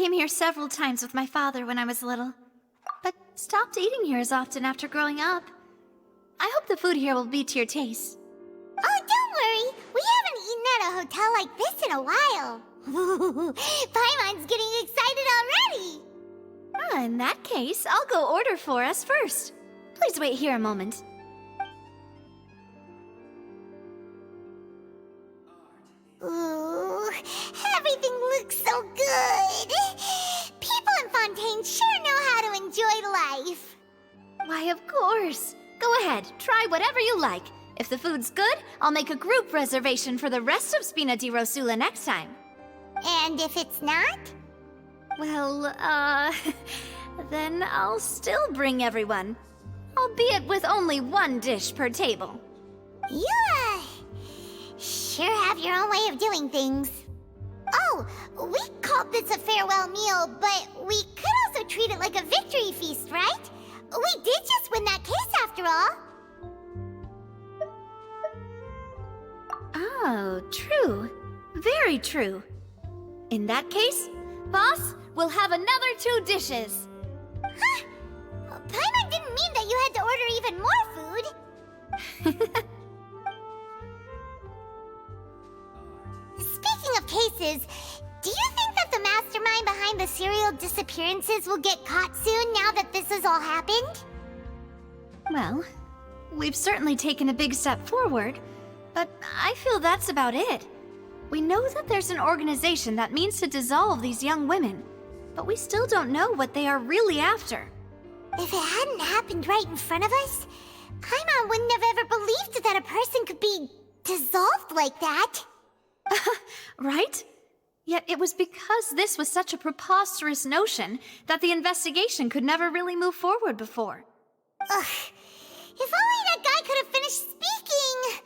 came here several times with my father when I was little, but stopped eating here as often after growing up. I hope the food here will be to your taste. Oh, don't worry. We haven't eaten at a hotel like this in a while. Paimon's getting excited already. In that case, I'll go order for us first. Please wait here a moment. Ooh, everything looks so good. People in Fontaine sure know how to enjoy life. Why, of course. Go ahead, try whatever you like. If the food's good, I'll make a group reservation for the rest of Spina di Rosula next time. And if it's not? Well, then I'll still bring everyone. Albeit with only one dish per table. You, sure have your own way of doing things. Oh, we called this a farewell meal, but we could also treat it like a victory feast, right? We did just win that case after all. Oh, true. Very true. In that case, boss, we'll have another 2 dishes. Huh? Paimon didn't mean that you had to order even more food. Speaking of cases, do you think that the mastermind behind the serial disappearances will get caught soon now that this has all happened? Well, we've certainly taken a big step forward, but I feel that's about it. We know that there's an organization that means to dissolve these young women, but we still don't know what they are really after. If it hadn't happened right in front of us, Paimon wouldn't have ever believed that a person could be dissolved like that. Right? Yet it was because this was such a preposterous notion that the investigation could never really move forward before. Ugh. If only that guy could have finished speaking!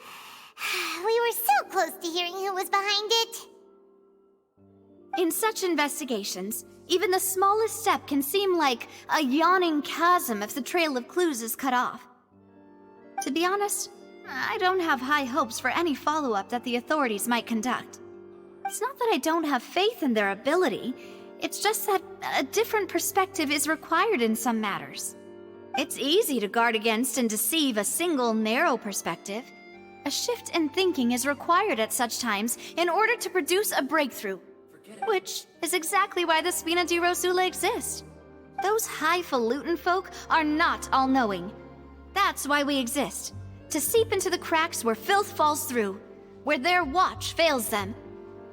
We were so close to hearing who was behind it. In such investigations, even the smallest step can seem like a yawning chasm if the trail of clues is cut off. To be honest, I don't have high hopes for any follow-up that the authorities might conduct. It's not that I don't have faith in their ability, it's just that a different perspective is required in some matters. It's easy to guard against and deceive a single narrow perspective. A shift in thinking is required at such times in order to produce a breakthrough. Which is exactly why the Spina di Rosula exist. Those highfalutin folk are not all-knowing. That's why we exist. To seep into the cracks where filth falls through, where their watch fails them.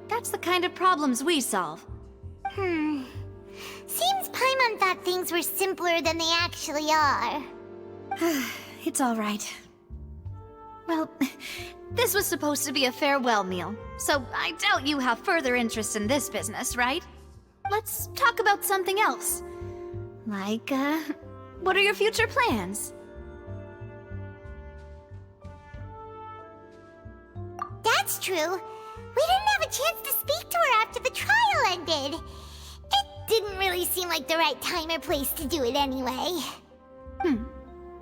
That's the kind of problems we solve. Seems Paimon thought things were simpler than they actually are. It's all right. Well, this was supposed to be a farewell meal, so I doubt you have further interest in this business, right? Let's talk about something else. Like, what are your future plans? That's true. We didn't have a chance to speak to her after the trial ended. It didn't really seem like the right time or place to do it anyway.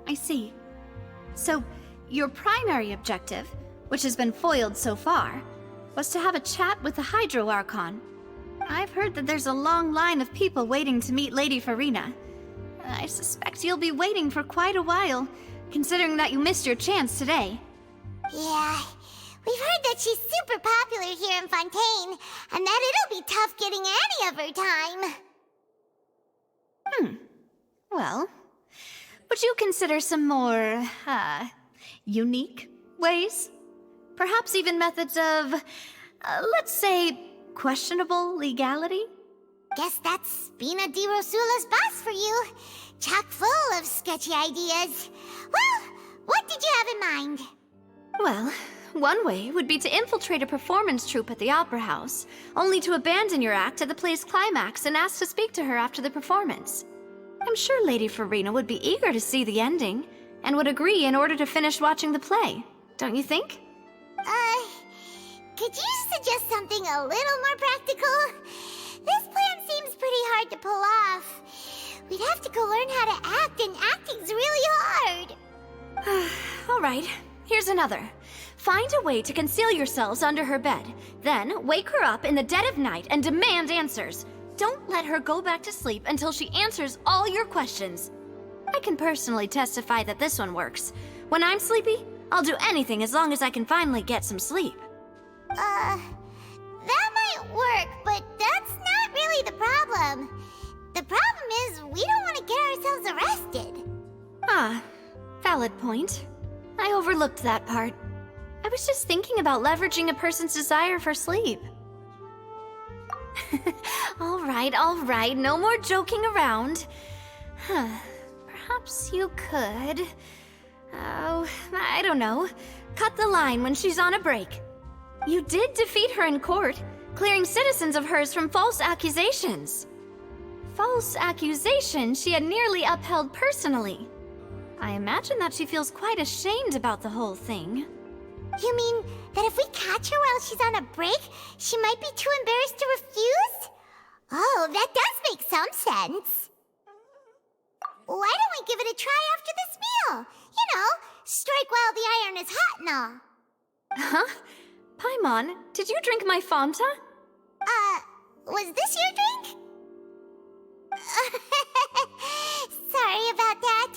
I see. So, your primary objective, which has been foiled so far, was to have a chat with the Hydro Archon. I've heard that there's a long line of people waiting to meet Lady Farina. I suspect you'll be waiting for quite a while, considering that you missed your chance today. Yeah, we've heard that she's super popular here in Fontaine, and that it'll be tough getting any of her time. Well, would you consider some more, unique ways? Perhaps even methods of, let's say, questionable legality? Guess that's Spina di Rosula's boss for you. Chock full of sketchy ideas. Well, what did you have in mind? Well, one way would be to infiltrate a performance troupe at the Opera House, only to abandon your act at the play's climax and ask to speak to her after the performance. I'm sure Lady Farina would be eager to see the ending, and would agree in order to finish watching the play, don't you think? Could you suggest something a little more practical? This plan seems pretty hard to pull off. We'd have to go learn how to act, and acting's really hard. All right, here's another. Find a way to conceal yourselves under her bed, then wake her up in the dead of night and demand answers. don't let her go back to sleep until she answers all your questions. I can personally testify that this one works. When I'm sleepy, I'll do anything as long as I can finally get some sleep. That might work, but that's not really the problem. The problem is we don't want to get ourselves arrested. Ah, valid point. I overlooked that part. I was just thinking about leveraging a person's desire for sleep. All right, no more joking around. Perhaps you could... Oh, I don't know. Cut the line when she's on a break. You did defeat her in court, clearing citizens of hers from false accusations. False accusations she had nearly upheld personally. I imagine that she feels quite ashamed about the whole thing. You mean that if we catch her while she's on a break, she might be too embarrassed to refuse? Oh, that does make some sense. Why don't we give it a try after this meal? You know, strike while the iron is hot and all. Huh? Paimon, did you drink my Fanta? Was this your drink? Sorry about that.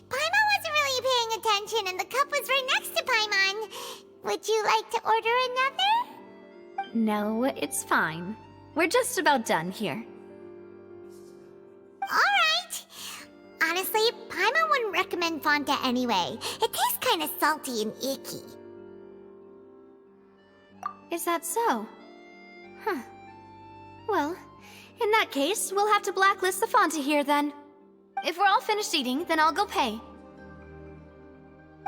Paimon wasn't really paying attention and the cup was right next to Paimon. Would you like to order another? No, it's fine. We're just about done here. Alright. Honestly, Paimon wouldn't recommend Fanta anyway. It tastes kind of salty and icky. Is that so? Huh. Well, in that case, we'll have to blacklist the Fanta here then. If we're all finished eating, then I'll go pay.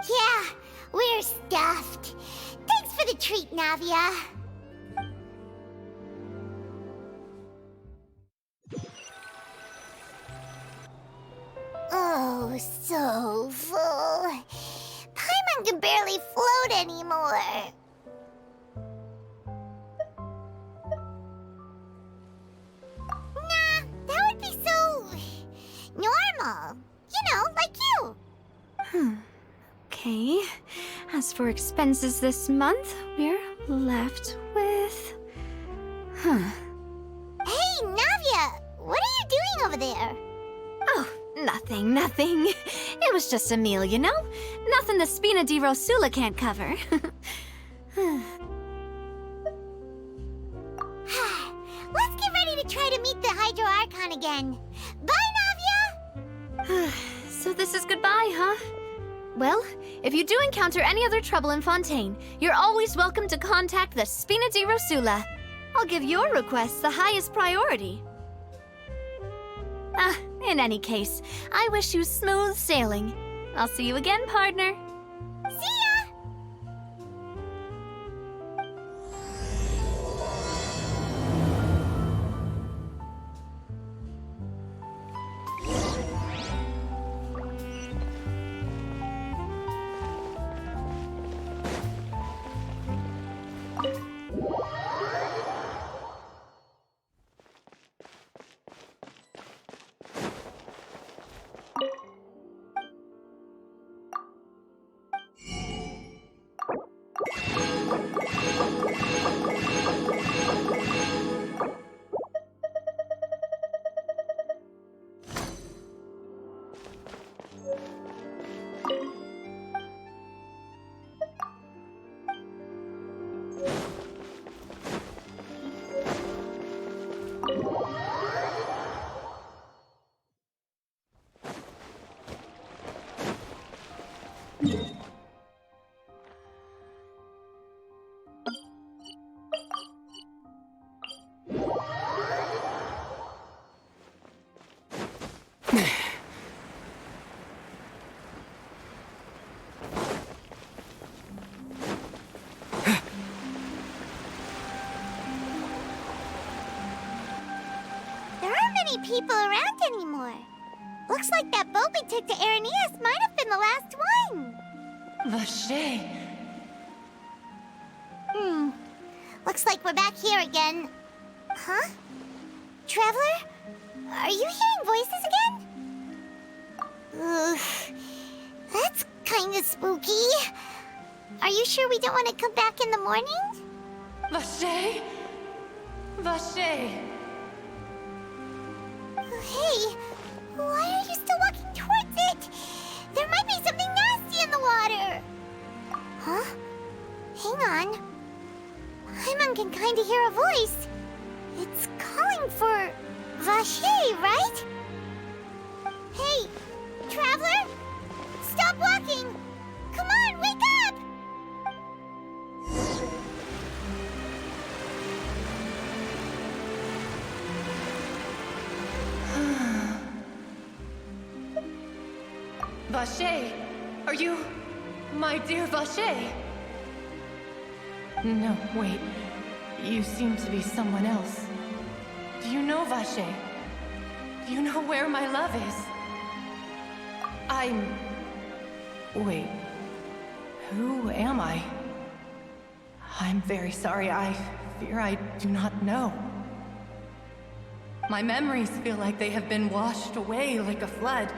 Yeah, we're stuffed. Thanks for the treat, Navia. Oh, so full. Paimon can barely float anymore. Nah, that would be so... normal. You know, like you. Okay. As for expenses this month, we're left with... Hey, Navia! What are you doing over there? Oh, nothing. It was just a meal, you know? Nothing the Spina di Rosula can't cover. Let's get ready to try to meet the Hydro Archon again. Bye, Navia! So this is goodbye, huh? Well, if you do encounter any other trouble in Fontaine, you're always welcome to contact the Spina di Rosula. I'll give your request the highest priority. In any case, I wish you smooth sailing. I'll see you again, partner. See ya! People around anymore. Looks like that boat we took to Araneas might have been the last one. Vache. Looks like we're back here again. Huh? Traveler? Are you hearing voices again? Ugh. That's kind of spooky. Are you sure we don't want to come back in the morning? Vache. Vache. Hey, why are you still walking towards it? There might be something nasty in the water. Huh? Hang on. Paimon can kinda hear a voice. It's calling for Vache, right? Hey, traveler! Stop walking! Come on, wake up! Vache, are you my dear Vache? No, wait. You seem to be someone else. Do you know Vache? Do you know where my love is? Wait. Who am I? I'm very sorry. I fear I do not know. My memories feel like they have been washed away like a flood.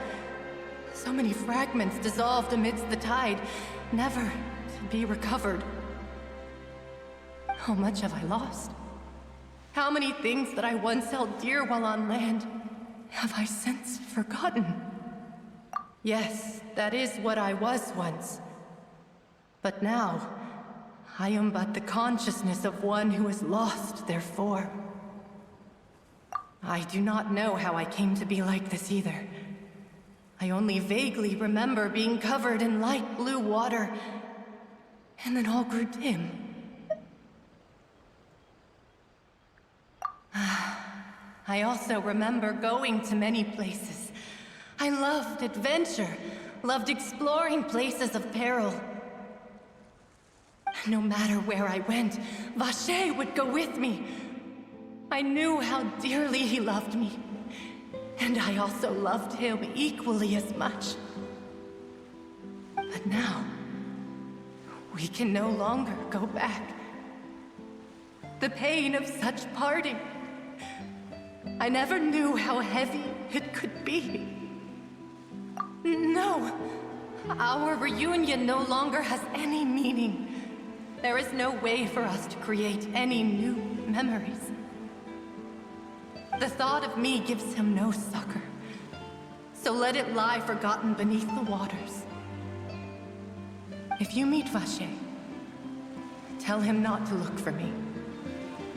So many fragments dissolved amidst the tide, never to be recovered. How much have I lost? How many things that I once held dear while on land have I since forgotten? Yes, that is what I was once. But now, I am but the consciousness of one who is lost their form. I do not know how I came to be like this either. I only vaguely remember being covered in light blue water, and then all grew dim. I also remember going to many places. I loved adventure, loved exploring places of peril. No matter where I went, Vache would go with me. I knew how dearly he loved me, and I also loved him equally as much. But now, we can no longer go back. The pain of such parting, I never knew how heavy it could be. No, our reunion no longer has any meaning. There is no way for us to create any new memories. The thought of me gives him no succor, so let it lie forgotten beneath the waters. If you meet Vache, tell him not to look for me.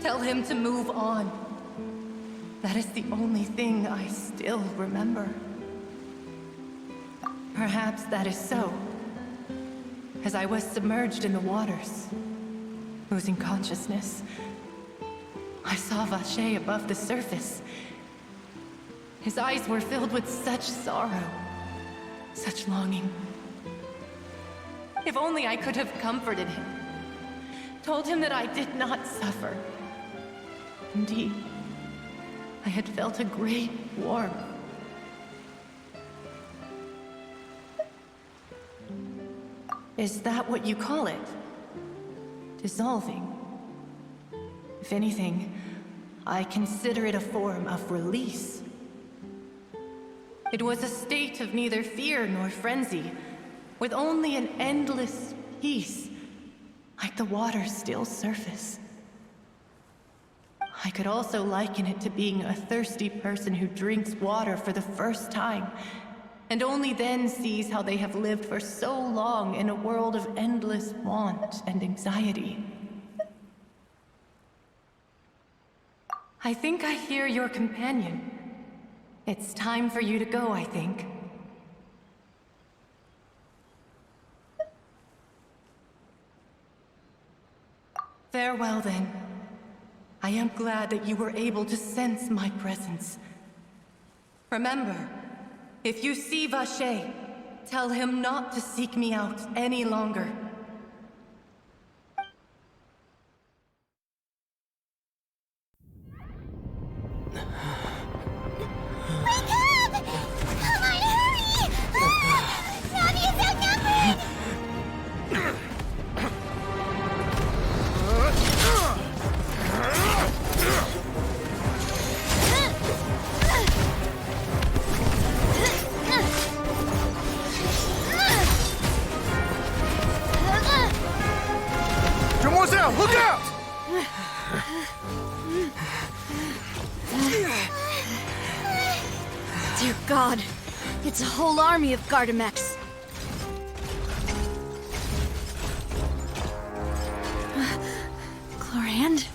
Tell him to move on. That is the only thing I still remember. Perhaps that is so. As I was submerged in the waters, losing consciousness, I saw Vache above the surface. His eyes were filled with such sorrow, such longing. If only I could have comforted him, told him that I did not suffer. Indeed, I had felt a great warmth. Is that what you call it? Dissolving? If anything, I consider it a form of release. It was a state of neither fear nor frenzy, with only an endless peace, like the water's still surface. I could also liken it to being a thirsty person who drinks water for the first time, and only then sees how they have lived for so long in a world of endless want and anxiety. I think I hear your companion. It's time for you to go, I think. Farewell, then. I am glad that you were able to sense my presence. Remember, if you see Vache, tell him not to seek me out any longer. Wake up! Come on, hurry! Navi is outnumbered! Demoiselle, look out! Dear God, it's a whole army of Gardamex. Chlorand?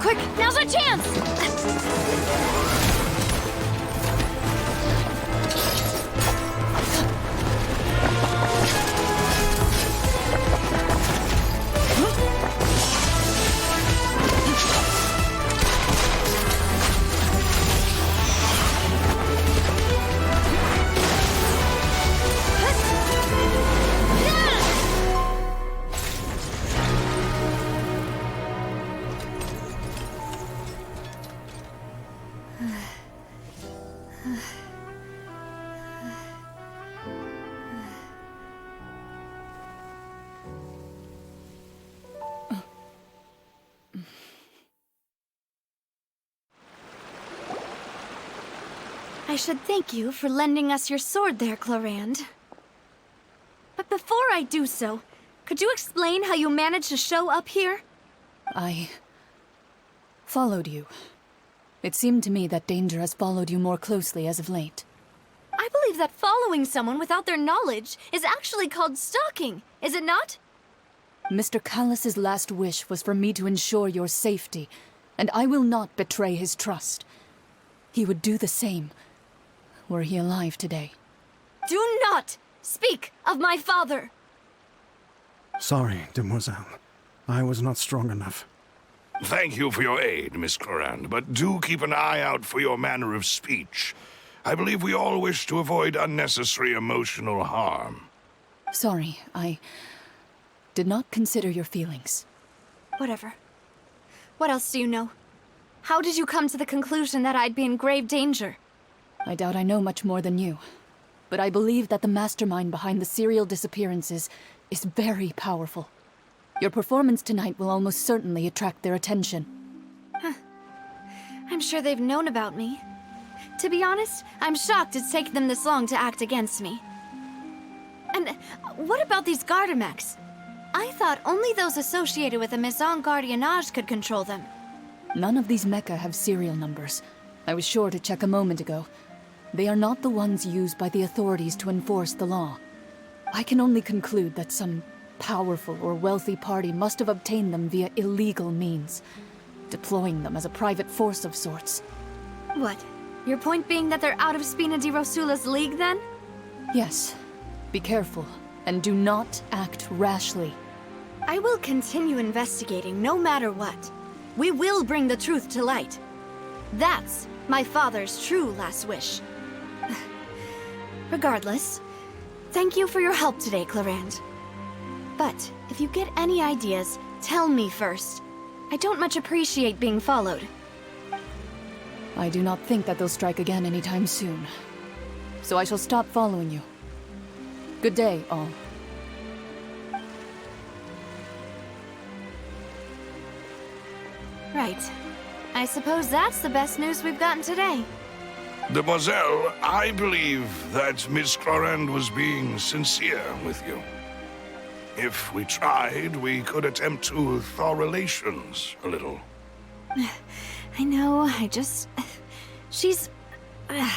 Quick, now's our chance! I should thank you for lending us your sword there, Chlorand. But before I do so, could you explain how you managed to show up here? I followed you. It seemed to me that danger has followed you more closely as of late. I believe that following someone without their knowledge is actually called stalking, is it not? Mr. Callus's last wish was for me to ensure your safety, and I will not betray his trust. He would do the same, were he alive today. Do not speak of my father! Sorry, demoiselle. I was not strong enough. Thank you for your aid, Miss Chlorand, but do keep an eye out for your manner of speech. I believe we all wish to avoid unnecessary emotional harm. Sorry, I did not consider your feelings. Whatever. What else do you know? How did you come to the conclusion that I'd be in grave danger? I doubt I know much more than you, but I believe that the mastermind behind the serial disappearances is very powerful. Your performance tonight will almost certainly attract their attention. I'm sure they've known about me. To be honest, I'm shocked it's taken them this long to act against me. And what about these Gardamex? I thought only those associated with the Maison Gardiennage could control them. None of these mecha have serial numbers. I was sure to check a moment ago. They are not the ones used by the authorities to enforce the law. I can only conclude that some powerful or wealthy party must have obtained them via illegal means, deploying them as a private force of sorts. What? Your point being that they're out of Spina di Rosula's league, then? Yes. Be careful, and do not act rashly. I will continue investigating no matter what. We will bring the truth to light. That's my father's true last wish. Regardless, thank you for your help today, Chlorand. But if you get any ideas, tell me first. I don't much appreciate being followed. I do not think that they'll strike again anytime soon. So I shall stop following you. Good day, all. Right. I suppose that's the best news we've gotten today. Demoiselle, I believe that Miss Chlorand was being sincere with you. If we tried, we could attempt to thaw relations a little. I know, she's... Oh,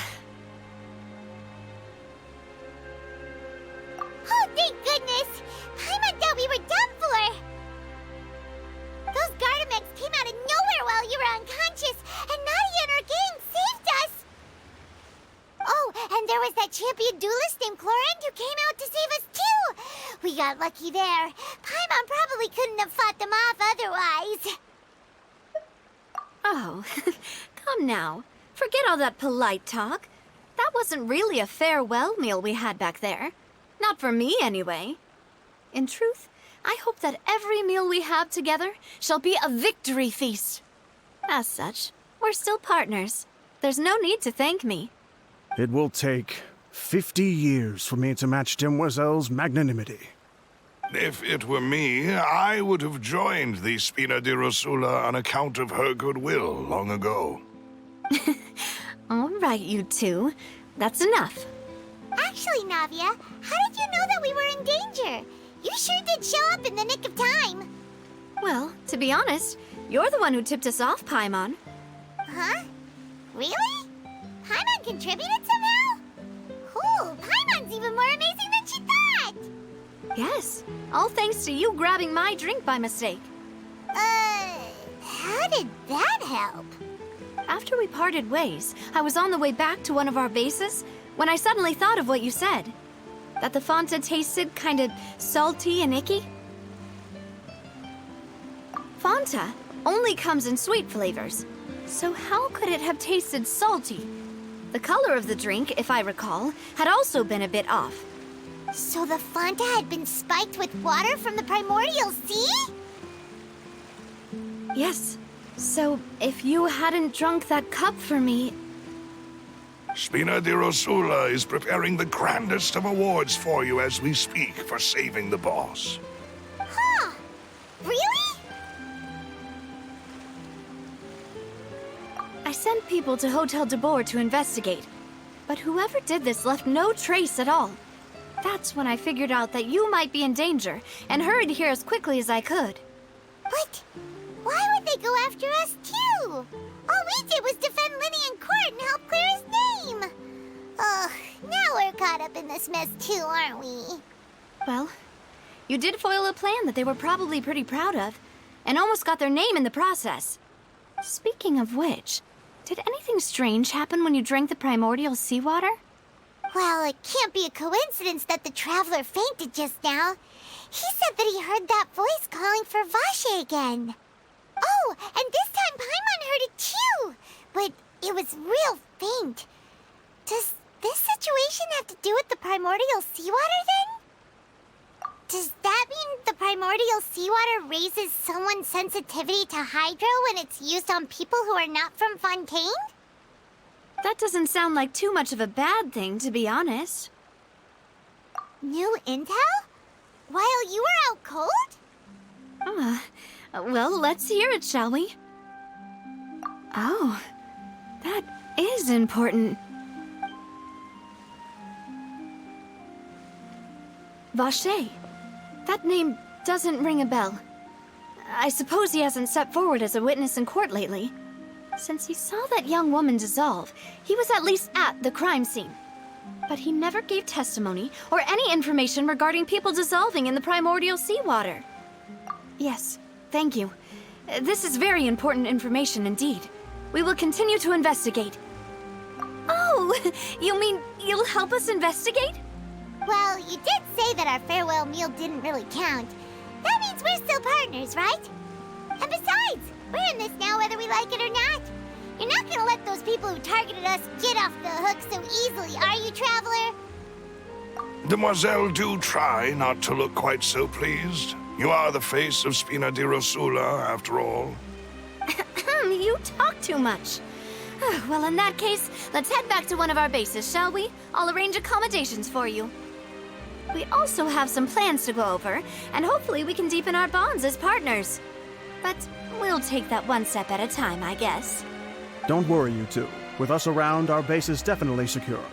thank goodness! Paimon thought we were done for! Those Gardamex came out of nowhere while you were unconscious, and Nadia and her gang saved us! Oh, and there was that champion duelist named Chlorand who came out to save us too! We got lucky there. Paimon probably couldn't have fought them off otherwise. Oh, come now. Forget all that polite talk. That wasn't really a farewell meal we had back there. Not for me, anyway. In truth, I hope that every meal we have together shall be a victory feast. As such, we're still partners. There's no need to thank me. It will take 50 years for me to match Demoiselle's magnanimity. If it were me, I would have joined the Spina di Rosula on account of her goodwill long ago. right, you two. That's enough. Actually, Navia, how did you know that we were in danger? You sure did show up in the nick of time. Well, to be honest, you're the one who tipped us off, Paimon. Huh? Really? Paimon contributed somehow? Ooh, Paimon's even more amazing than she thought! Yes, all thanks to you grabbing my drink by mistake. How did that help? After we parted ways, I was on the way back to one of our bases when I suddenly thought of what you said. That the Fanta tasted kinda salty and icky. Fanta only comes in sweet flavors, so how could it have tasted salty? The color of the drink, if I recall, had also been a bit off. So the Fanta had been spiked with water from the primordial sea? Yes, so if you hadn't drunk that cup for me... Spina di Rosula is preparing the grandest of awards for you as we speak for saving the boss. Huh? Really? I sent people to Hotel de Boer to investigate, but whoever did this left no trace at all. That's when I figured out that you might be in danger and hurried here as quickly as I could. What? Why would they go after us, too? All we did was defend Linny in court and help clear his name. Ugh, now we're caught up in this mess, too, aren't we? Well, you did foil a plan that they were probably pretty proud of, and almost got their name in the process. Speaking of which, did anything strange happen when you drank the primordial seawater? Well, it can't be a coincidence that the Traveler fainted just now. He said that he heard that voice calling for Vache again. Oh, and this time Paimon heard it too, but it was real faint. Does this situation have to do with the primordial seawater then? Does that mean the primordial seawater raises someone's sensitivity to hydro when it's used on people who are not from Fontaine? That doesn't sound like too much of a bad thing, to be honest. New intel? While you were out cold? Well, let's hear it, shall we? Oh, that is important. Vache. That name doesn't ring a bell. I suppose he hasn't stepped forward as a witness in court lately. Since he saw that young woman dissolve, he was at least at the crime scene. But he never gave testimony or any information regarding people dissolving in the primordial seawater. Yes, thank you. This is very important information indeed. We will continue to investigate. Oh, you mean you'll help us investigate? Well, you did say that our farewell meal didn't really count. That means we're still partners, right? And besides, we're in this now whether we like it or not. You're not gonna let those people who targeted us get off the hook so easily, are you, Traveler? Demoiselle, do try not to look quite so pleased. You are the face of Spina di Rosula, after all. You talk too much. Well, in that case, let's head back to one of our bases, shall we? I'll arrange accommodations for you. We also have some plans to go over, and hopefully we can deepen our bonds as partners. But we'll take that one step at a time, I guess. Don't worry, you two. With us around, our base is definitely secure.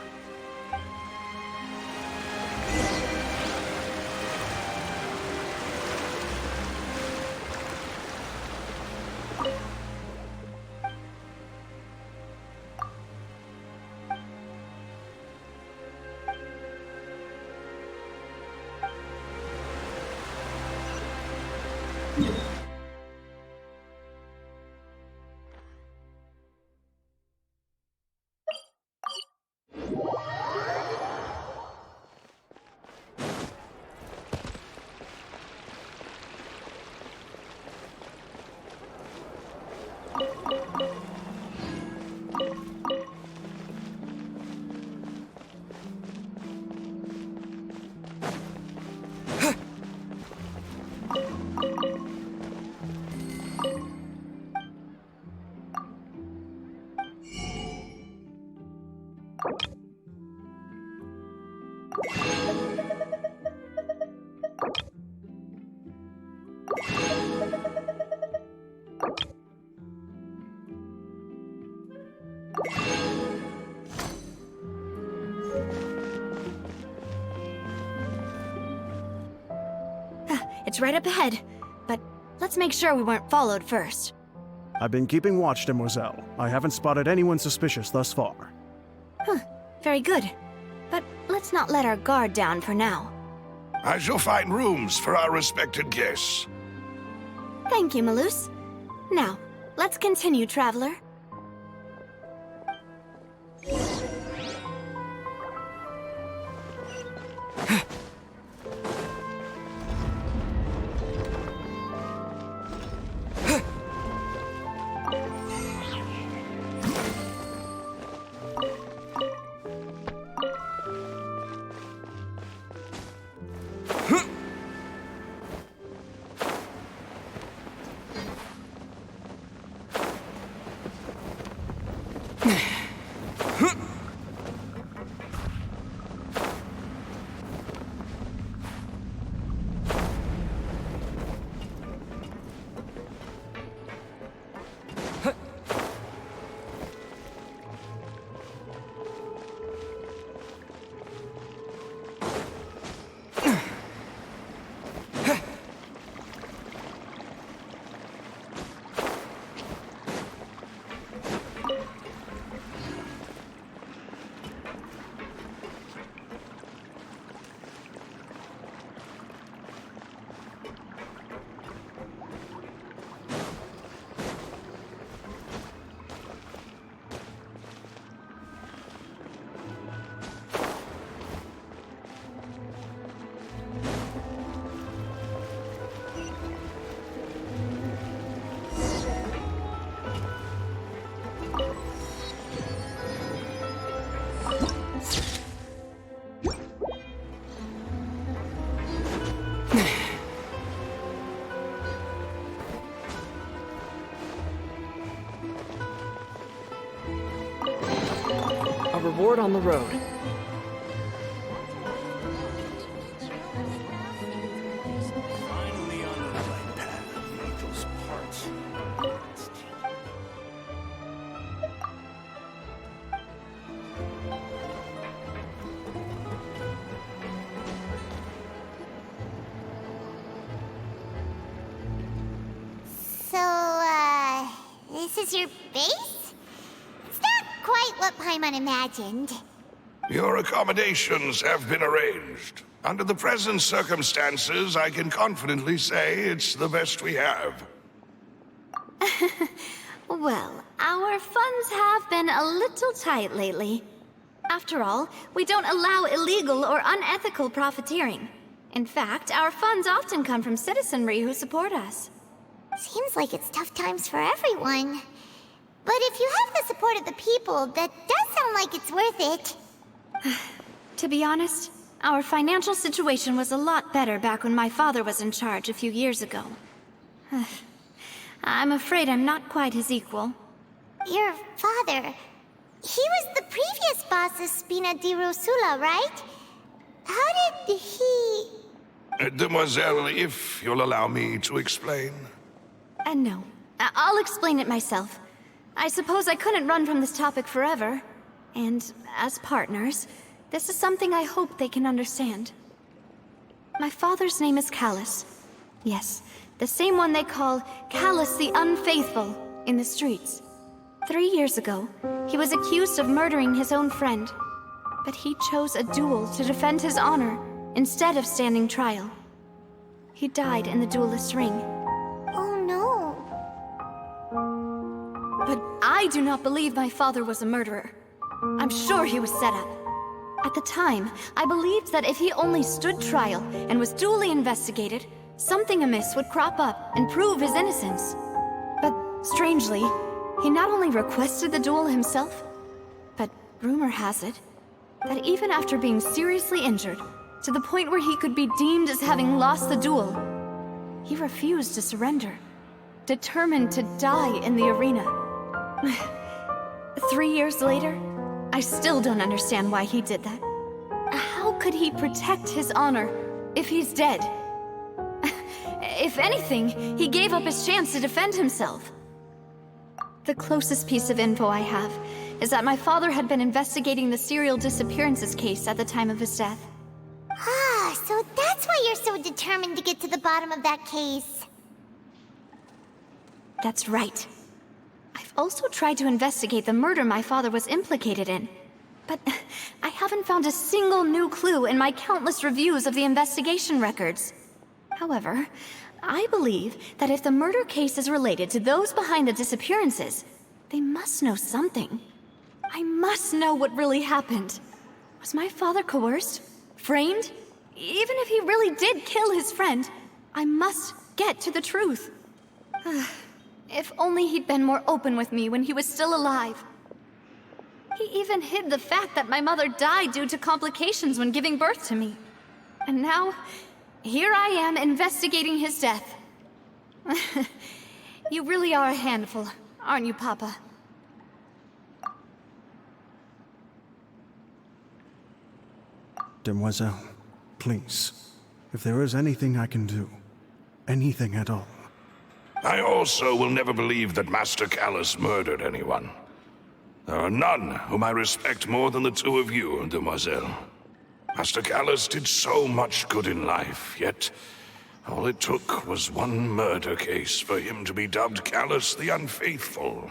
It's right up ahead, but let's make sure we weren't followed first. I've been keeping watch, Demoiselle. I haven't spotted anyone suspicious thus far. Very good. But let's not let our guard down for now. I shall find rooms for our respected guests. Thank you, Malus. Now, let's continue, traveler. Reward on the road. Finally on the right path. Need those parts. So, this is your base? Quite what Paimon imagined. Your accommodations have been arranged. Under the present circumstances, I can confidently say it's the best we have. Well, our funds have been a little tight lately. After all, we don't allow illegal or unethical profiteering. In fact, our funds often come from citizenry who support us. Seems like it's tough times for everyone. But if you have the support of the people, that does sound like it's worth it. To be honest, our financial situation was a lot better back when my father was in charge a few years ago. I'm afraid I'm not quite his equal. Your father... He was the previous boss of Spina di Rosula, right? How did he... Demoiselle, if you'll allow me to explain. No. I'll explain it myself. I suppose I couldn't run from this topic forever. And as partners, this is something I hope they can understand. My father's name is Callus. Yes, the same one they call Callus the Unfaithful in the streets. 3 years ago, he was accused of murdering his own friend. But he chose a duel to defend his honor instead of standing trial. He died in the duelist's ring. Oh no. But I do not believe my father was a murderer. I'm sure he was set up. At the time, I believed that if he only stood trial and was duly investigated, something amiss would crop up and prove his innocence. But strangely, he not only requested the duel himself, but rumor has it that even after being seriously injured, to the point where he could be deemed as having lost the duel, he refused to surrender, determined to die in the arena. 3 years later, I still don't understand why he did that. How could he protect his honor if he's dead? If anything, he gave up his chance to defend himself. The closest piece of info I have is that my father had been investigating the serial disappearances case at the time of his death. Ah, so that's why you're so so determined to get to the bottom of that case. That's right. I've also tried to investigate the murder my father was implicated in, but I haven't found a single new clue in my countless reviews of the investigation records. However, I believe that if the murder case is related to those behind the disappearances, they must know something. I must know what really happened. Was my father coerced? Framed? Even if he really did kill his friend, I must get to the truth. If only he'd been more open with me when he was still alive. He even hid the fact that my mother died due to complications when giving birth to me. And now, here I am investigating his death. You really are a handful, aren't you, Papa? Demoiselle, please, if there is anything I can do, anything at all. I also will never believe that Master Callus murdered anyone. There are none whom I respect more than the two of you, Demoiselle. Master Callus did so much good in life, yet all it took was one murder case for him to be dubbed Callus the Unfaithful.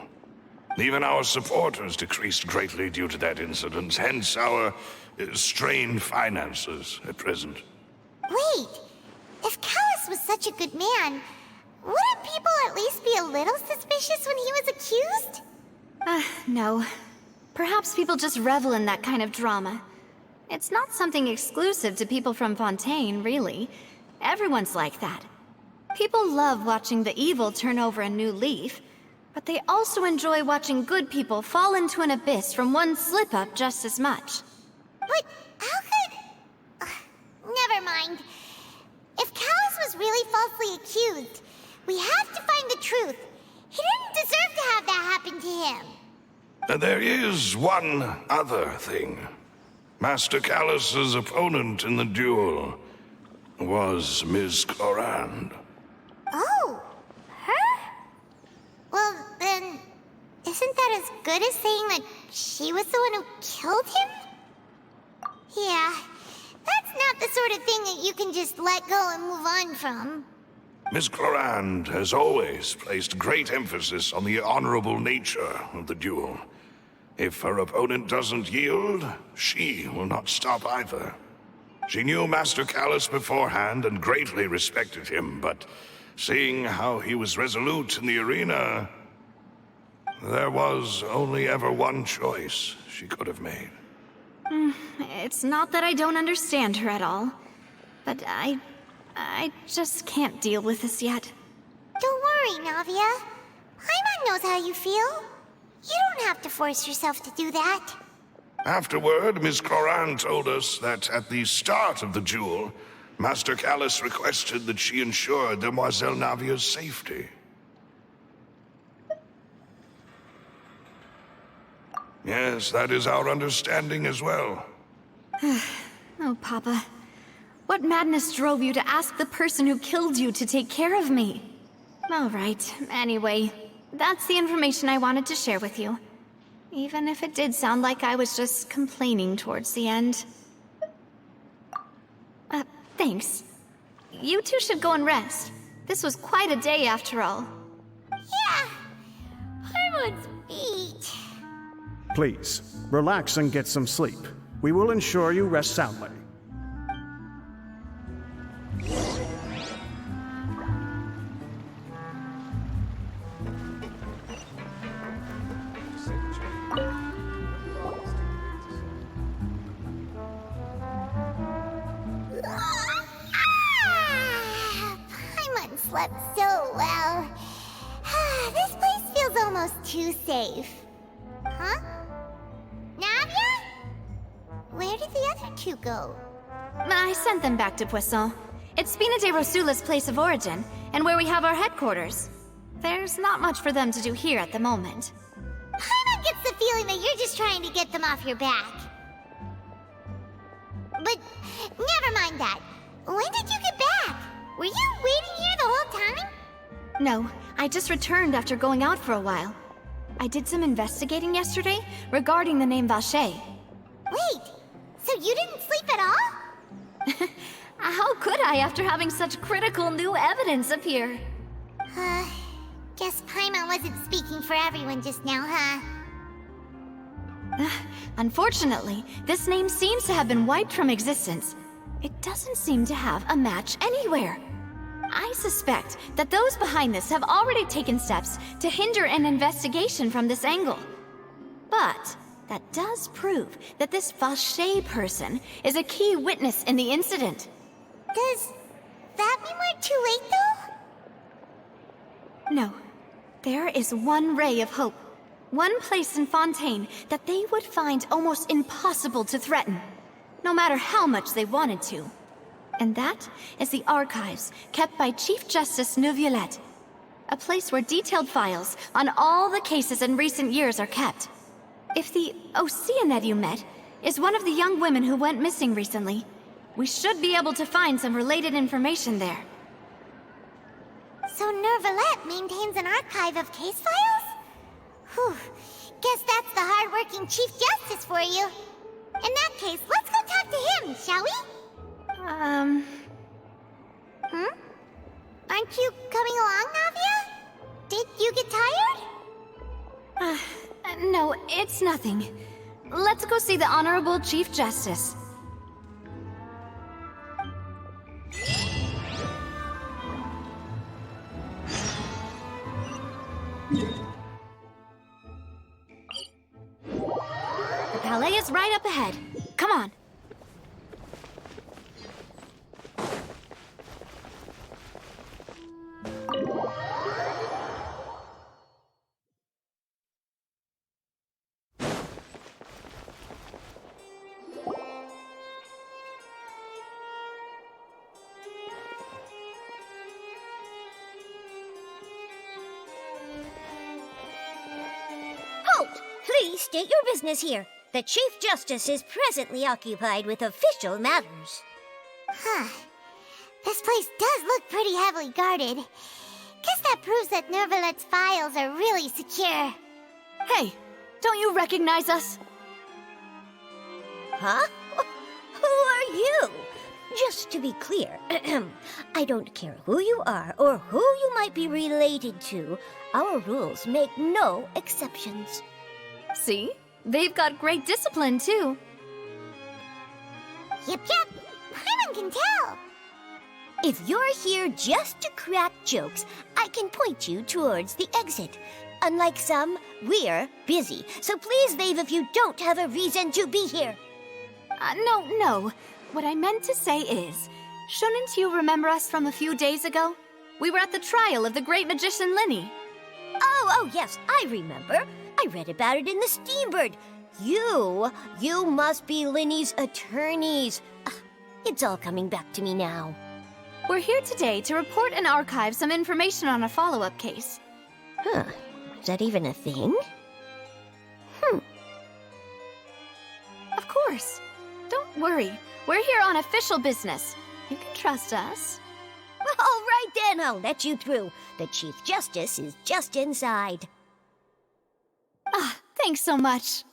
Even our supporters decreased greatly due to that incident, hence our strained finances at present. Wait, if Callus was such a good man, wouldn't people at least be a little suspicious when he was accused? No. Perhaps people just revel in that kind of drama. It's not something exclusive to people from Fontaine, really. Everyone's like that. People love watching the evil turn over a new leaf, but they also enjoy watching good people fall into an abyss from one slip-up just as much. But how could... never mind. If Callus was really falsely accused, we have to find the truth. He didn't deserve to have that happen to him. There is one other thing. Master Callus's opponent in the duel was Ms. Clorand. Oh, her? Well, then, isn't that as good as saying that she was the one who killed him? Yeah, that's not the sort of thing that you can just let go and move on from. Ms. Clorand has always placed great emphasis on the honorable nature of the duel. If her opponent doesn't yield, she will not stop either. She knew Master Callus beforehand and greatly respected him, but seeing how he was resolute in the arena, there was only ever one choice she could have made. It's not that I don't understand her at all, but I just can't deal with this yet. Don't worry, Navia. Paimon knows how you feel. You don't have to force yourself to do that. Afterward, Ms. Clorand told us that at the start of the duel, Master Callus requested that she ensure Demoiselle Navia's safety. Yes, that is our understanding as well. Oh, Papa. What madness drove you to ask the person who killed you to take care of me? All right, anyway, that's the information I wanted to share with you. Even if it did sound like I was just complaining towards the end. Thanks. You two should go and rest. This was quite a day after all. Yeah, Paimon's beat. Please, relax and get some sleep. We will ensure you rest soundly. Paimon slept so well. This place feels almost too safe. Huh? Navia? Where did the other two go? I sent them back to Poisson. It's Spina de Rosula's place of origin, and where we have our headquarters. There's not much for them to do here at the moment. Paimon gets the feeling that you're just trying to get them off your back. But never mind that. When did you get back? Were you waiting here the whole time? No, I just returned after going out for a while. I did some investigating yesterday regarding the name Vacher. Wait, so you didn't sleep at all? How could I after having such critical new evidence appear? Guess Paimon wasn't speaking for everyone just now, huh? Unfortunately, this name seems to have been wiped from existence. It doesn't seem to have a match anywhere. I suspect that those behind this have already taken steps to hinder an investigation from this angle. But that does prove that this Vache person is a key witness in the incident. Does that mean we're too late, though? No. There is one ray of hope. One place in Fontaine that they would find almost impossible to threaten, no matter how much they wanted to. And that is the archives kept by Chief Justice Neuvillette. A place where detailed files on all the cases in recent years are kept. If the Oceanette you met is one of the young women who went missing recently, we should be able to find some related information there. So Neuvillette maintains an archive of case files? Whew. Guess that's the hard-working Chief Justice for you. In that case, let's go talk to him, shall we? Aren't you coming along, Navia? Did you get tired? No, it's nothing. Let's go see the Honorable Chief Justice. The palais is right up ahead. Come on. Halt! Please state your business here. The Chief Justice is presently occupied with official matters. Huh. This place does look pretty heavily guarded. Guess that proves that Neuvillette's files are really secure. Hey, don't you recognize us? Huh? Who are you? Just to be clear, I don't care who you are or who you might be related to. Our rules make no exceptions. See? They've got great discipline, too. Yep. Paimon can tell. If you're here just to crack jokes, I can point you towards the exit. Unlike some, we're busy, so please leave if you don't have a reason to be here. No. What I meant to say is, shouldn't you remember us from a few days ago? We were at the trial of the great magician Linny. Oh, yes, I remember. I read about it in the Steambird. You must be Linny's attorneys. It's all coming back to me now. We're here today to report and archive some information on a follow-up case. Huh, is that even a thing? Of course. Don't worry. We're here on official business. You can trust us. All right then, I'll let you through. The Chief Justice is just inside. Thanks so much.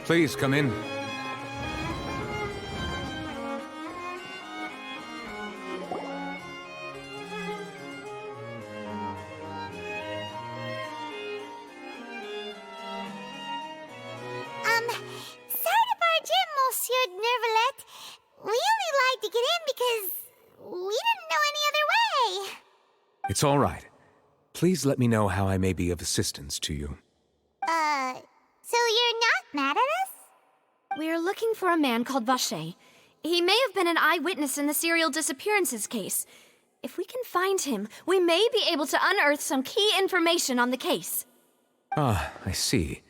Please come in. Sorry to barge in, Monsieur Neuvillette. We only lied to get in because we didn't know any other way. It's all right. Please let me know how I may be of assistance to you. So you're not mad at us? We're looking for a man called Vacher. He may have been an eyewitness in the serial disappearances case. If we can find him, we may be able to unearth some key information on the case. Ah, I see.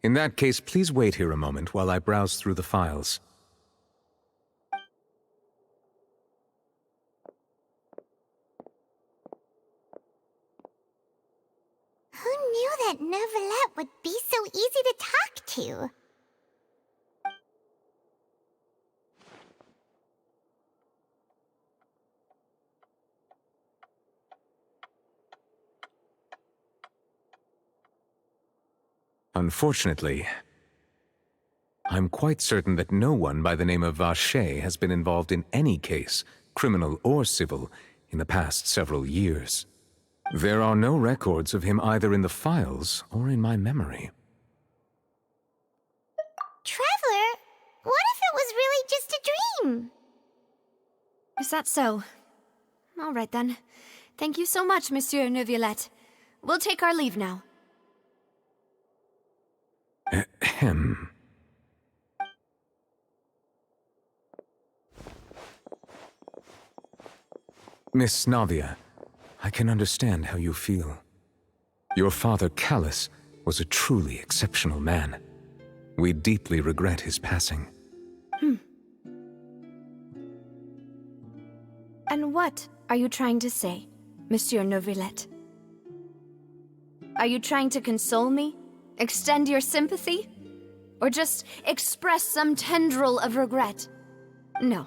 In that case, please wait here a moment while I browse through the files. Who knew that Neuvillette would be so easy to talk to? Unfortunately, I'm quite certain that no one by the name of Vacher has been involved in any case, criminal or civil, in the past several years. There are no records of him either in the files or in my memory. Traveler, what if it was really just a dream? Is that so? All right then. Thank you so much, Monsieur Neuvillette. We'll take our leave now. Ahem. Miss Navia, I can understand how you feel. Your father, Callus, was a truly exceptional man. We deeply regret his passing. And what are you trying to say, Monsieur Neuvillette? Are you trying to console me? Extend your sympathy? Or just express some tendril of regret? No.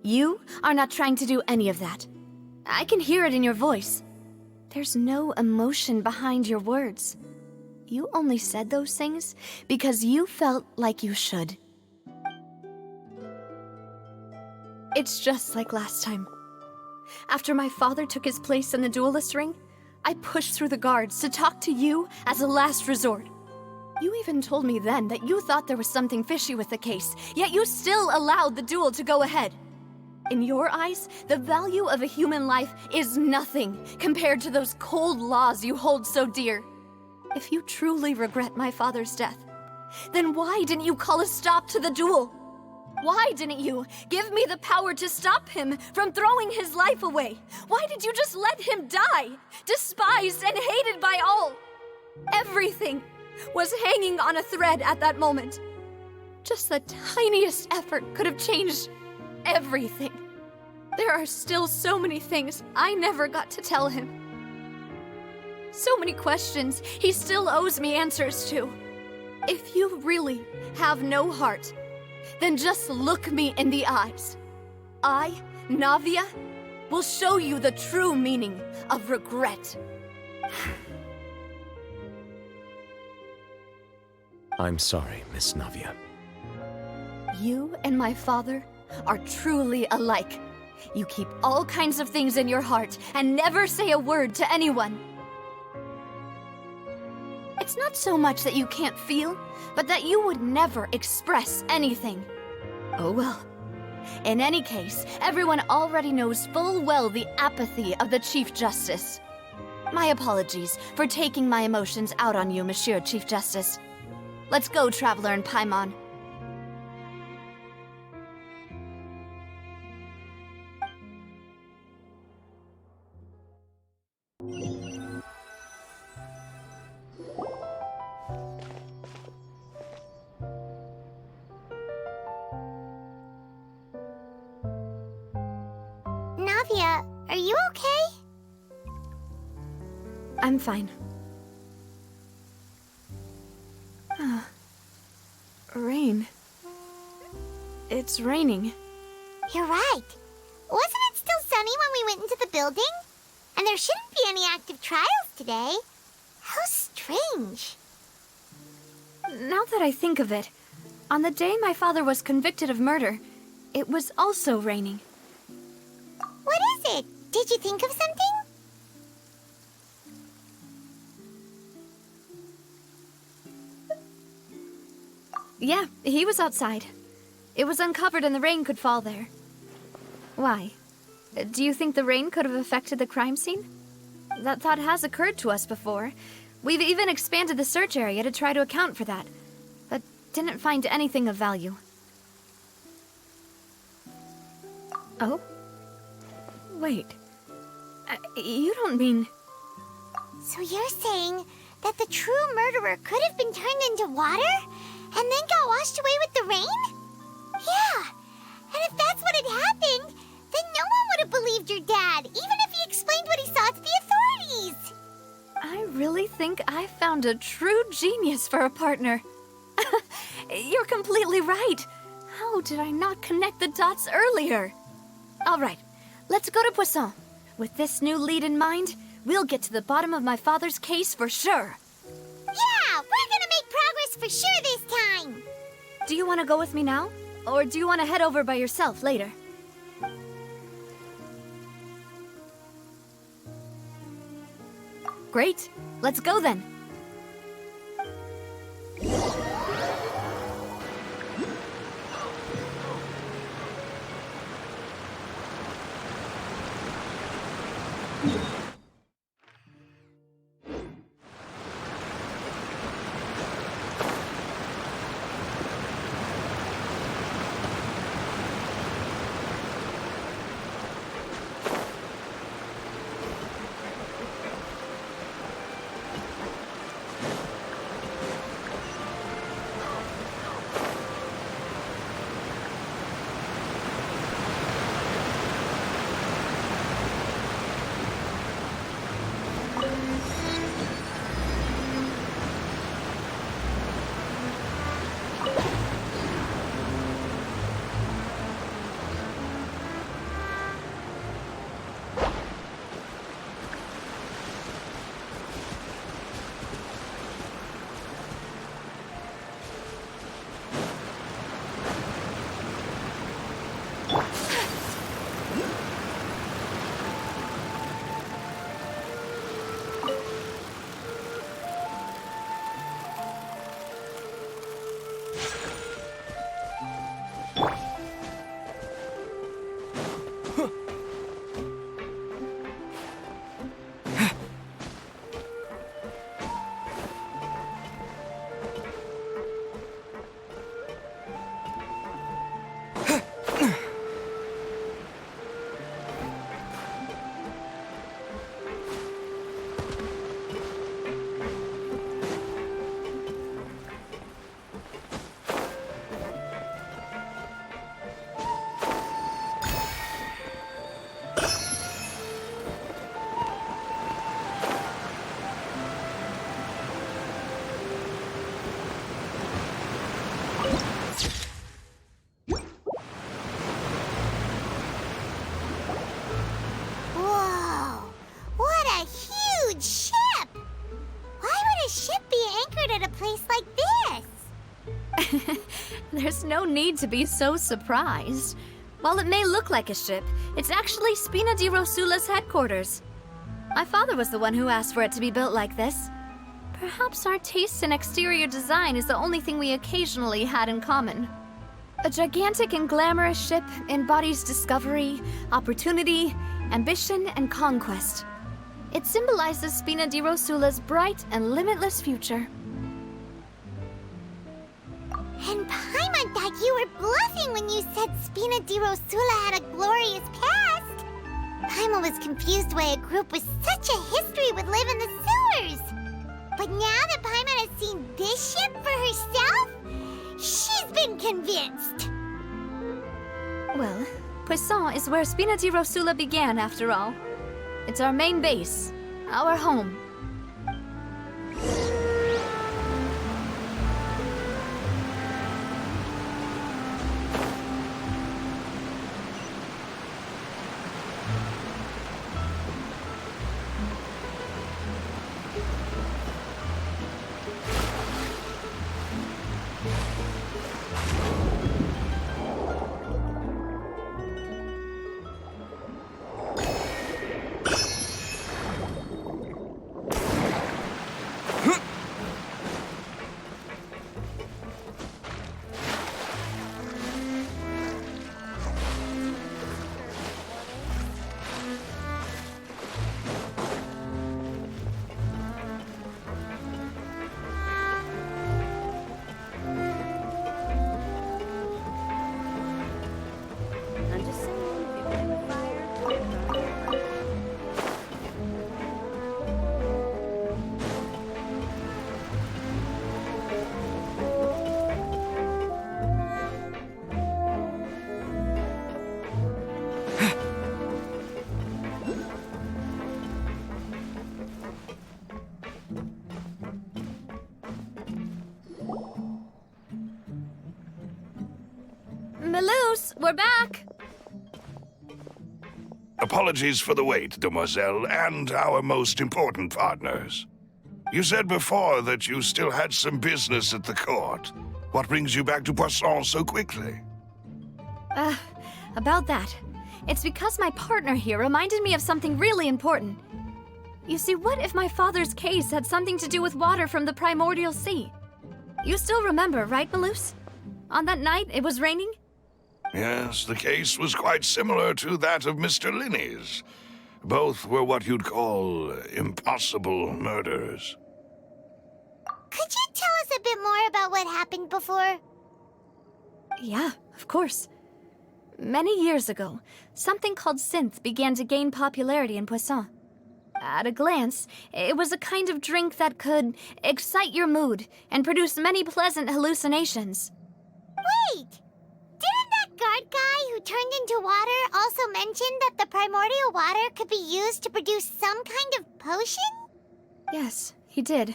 You are not trying to do any of that. I can hear it in your voice. There's no emotion behind your words. You only said those things because you felt like you should. It's just like last time. After my father took his place in the duelist ring, I pushed through the guards to talk to you as a last resort. You even told me then that you thought there was something fishy with the case, yet you still allowed the duel to go ahead. In your eyes, the value of a human life is nothing compared to those cold laws you hold so dear. If you truly regret my father's death, then why didn't you call a stop to the duel? Why didn't you give me the power to stop him from throwing his life away? Why did you just let him die, despised and hated by all? Everything was hanging on a thread at that moment. Just the tiniest effort could have changed everything. There are still so many things I never got to tell him. So many questions he still owes me answers to. If you really have no heart, then just look me in the eyes. I, Navia, will show you the true meaning of regret. I'm sorry, Miss Navia. You and my father are truly alike. You keep all kinds of things in your heart and never say a word to anyone. It's not so much that you can't feel, but that you would never express anything. Oh well. In any case, everyone already knows full well the apathy of the Chief Justice. My apologies for taking my emotions out on you, Monsieur Chief Justice. Let's go, Traveler and Paimon. Navia, are you okay? I'm fine. Rain. It's raining. You're right. Wasn't it still sunny when we went into the building? And there shouldn't be any active trials today. How strange. Now that I think of it, on the day my father was convicted of murder, it was also raining. What is it? Did you think of something? Yeah, he was outside. It was uncovered and the rain could fall there. Why? Do you think the rain could have affected the crime scene? That thought has occurred to us before. We've even expanded the search area to try to account for that. But didn't find anything of value. Oh? Wait. You don't mean... So you're saying that the true murderer could have been turned into water and then got washed away with the rain? Yeah, and if that's what had happened, then no one would have believed your dad, even if he explained what he saw to the authorities. I really think I found a true genius for a partner. You're completely right. How did I not connect the dots earlier? All right, let's go to Poisson. With this new lead in mind, we'll get to the bottom of my father's case for sure. Yeah, we're gonna make progress for sure this time. Do you want to go with me now? Or do you want to head over by yourself later? Great, let's go then. Whoa, what a huge ship! Why would a ship be anchored at a place like this? There's no need to be so surprised. While it may look like a ship, it's actually Spina di Rosula's headquarters. My father was the one who asked for it to be built like this. Perhaps our taste in exterior design is the only thing we occasionally had in common. A gigantic and glamorous ship embodies discovery, opportunity, ambition, and conquest. It symbolizes Spina di Rosula's bright and limitless future. And Paimon thought you were bluffing when you said Spina di Rosula had a glorious past. Paimon was confused why a group with such a history would live in the sewers. But now that Paimon has seen this ship for herself, she's been convinced. Well, Poisson is where Spina di Rosula began, after all. It's our main base, our home. we're back! Apologies for the wait, demoiselle, and our most important partners. You said before that you still had some business at the court. What brings you back to Poisson so quickly? About that. It's because my partner here reminded me of something really important. You see, what if my father's case had something to do with water from the primordial sea? You still remember, right, Malus? On that night, it was raining? Yes, the case was quite similar to that of Mr. Linney's. Both were what you'd call impossible murders. Could you tell us a bit more about what happened before? Yeah, of course. Many years ago, something called synth began to gain popularity in Poisson. At a glance, it was a kind of drink that could excite your mood and produce many pleasant hallucinations. Wait! Didn't that guard guy who turned into water also mention that the primordial water could be used to produce some kind of potion? Yes, he did.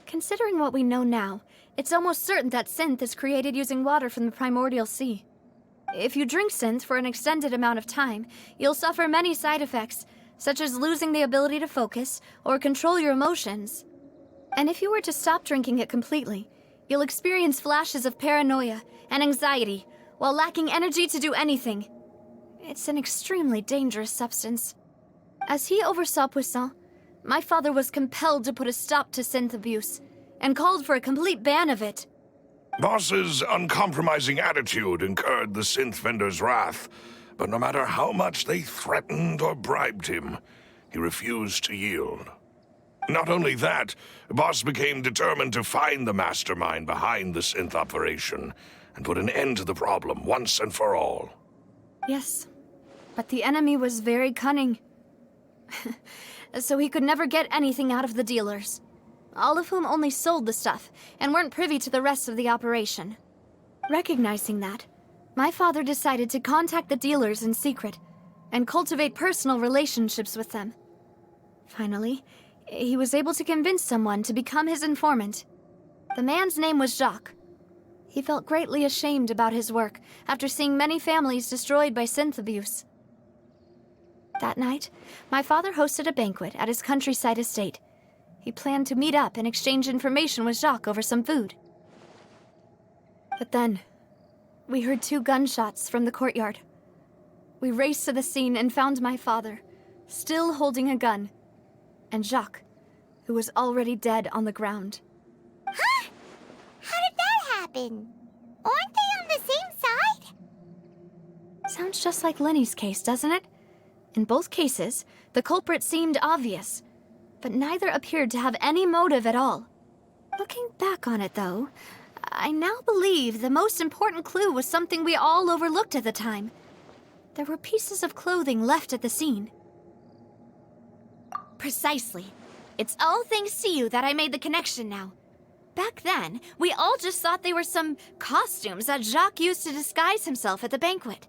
Considering what we know now, it's almost certain that synth is created using water from the primordial sea. If you drink synth for an extended amount of time, you'll suffer many side effects, such as losing the ability to focus or control your emotions. And if you were to stop drinking it completely, you'll experience flashes of paranoia and anxiety while lacking energy to do anything. It's an extremely dangerous substance. As he oversaw Poisson, my father was compelled to put a stop to synth abuse and called for a complete ban of it. Boss's uncompromising attitude incurred the synth vendor's wrath, but no matter how much they threatened or bribed him, he refused to yield. Not only that, Boss became determined to find the mastermind behind the synth operation and put an end to the problem once and for all. Yes, but the enemy was very cunning. So he could never get anything out of the dealers, all of whom only sold the stuff and weren't privy to the rest of the operation. Recognizing that, my father decided to contact the dealers in secret and cultivate personal relationships with them. Finally, he was able to convince someone to become his informant. The man's name was Jacques. He felt greatly ashamed about his work after seeing many families destroyed by synth abuse. That night, my father hosted a banquet at his countryside estate. He planned to meet up and exchange information with Jacques over some food. But then, we heard 2 gunshots from the courtyard. We raced to the scene and found my father, still holding a gun, and Jacques, who was already dead on the ground. Huh? How did that happen? Aren't they on the same side? Sounds just like Lenny's case, doesn't it? In both cases, the culprit seemed obvious, but neither appeared to have any motive at all. Looking back on it, though, I now believe the most important clue was something we all overlooked at the time. There were pieces of clothing left at the scene. Precisely. It's all thanks to you that I made the connection now. Back then, we all just thought they were some costumes that Jacques used to disguise himself at the banquet.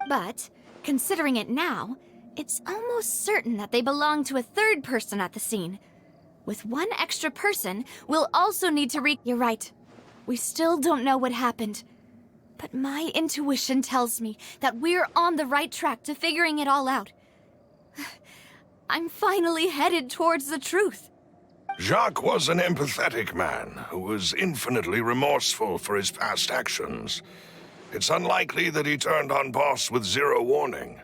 But, considering it now, it's almost certain that they belong to a third person at the scene. With one extra person, we'll also need to You're right. We still don't know what happened. But my intuition tells me that we're on the right track to figuring it all out. I'm finally headed towards the truth. Jacques was an empathetic man who was infinitely remorseful for his past actions. It's unlikely that he turned on Boss with zero warning.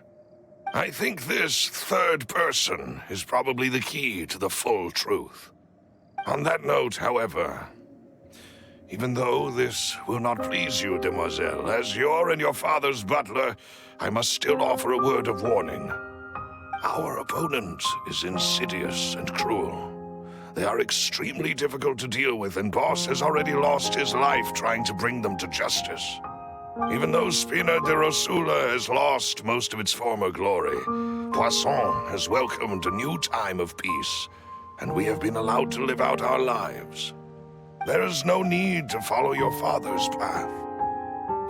I think this third person is probably the key to the full truth. On that note, however, even though this will not please you, demoiselle, as your and your father's butler, I must still offer a word of warning. Our opponent is insidious and cruel. They are extremely difficult to deal with, and Boss has already lost his life trying to bring them to justice. Even though Spina de Rosula has lost most of its former glory, Poisson has welcomed a new time of peace, and we have been allowed to live out our lives. There is no need to follow your father's path.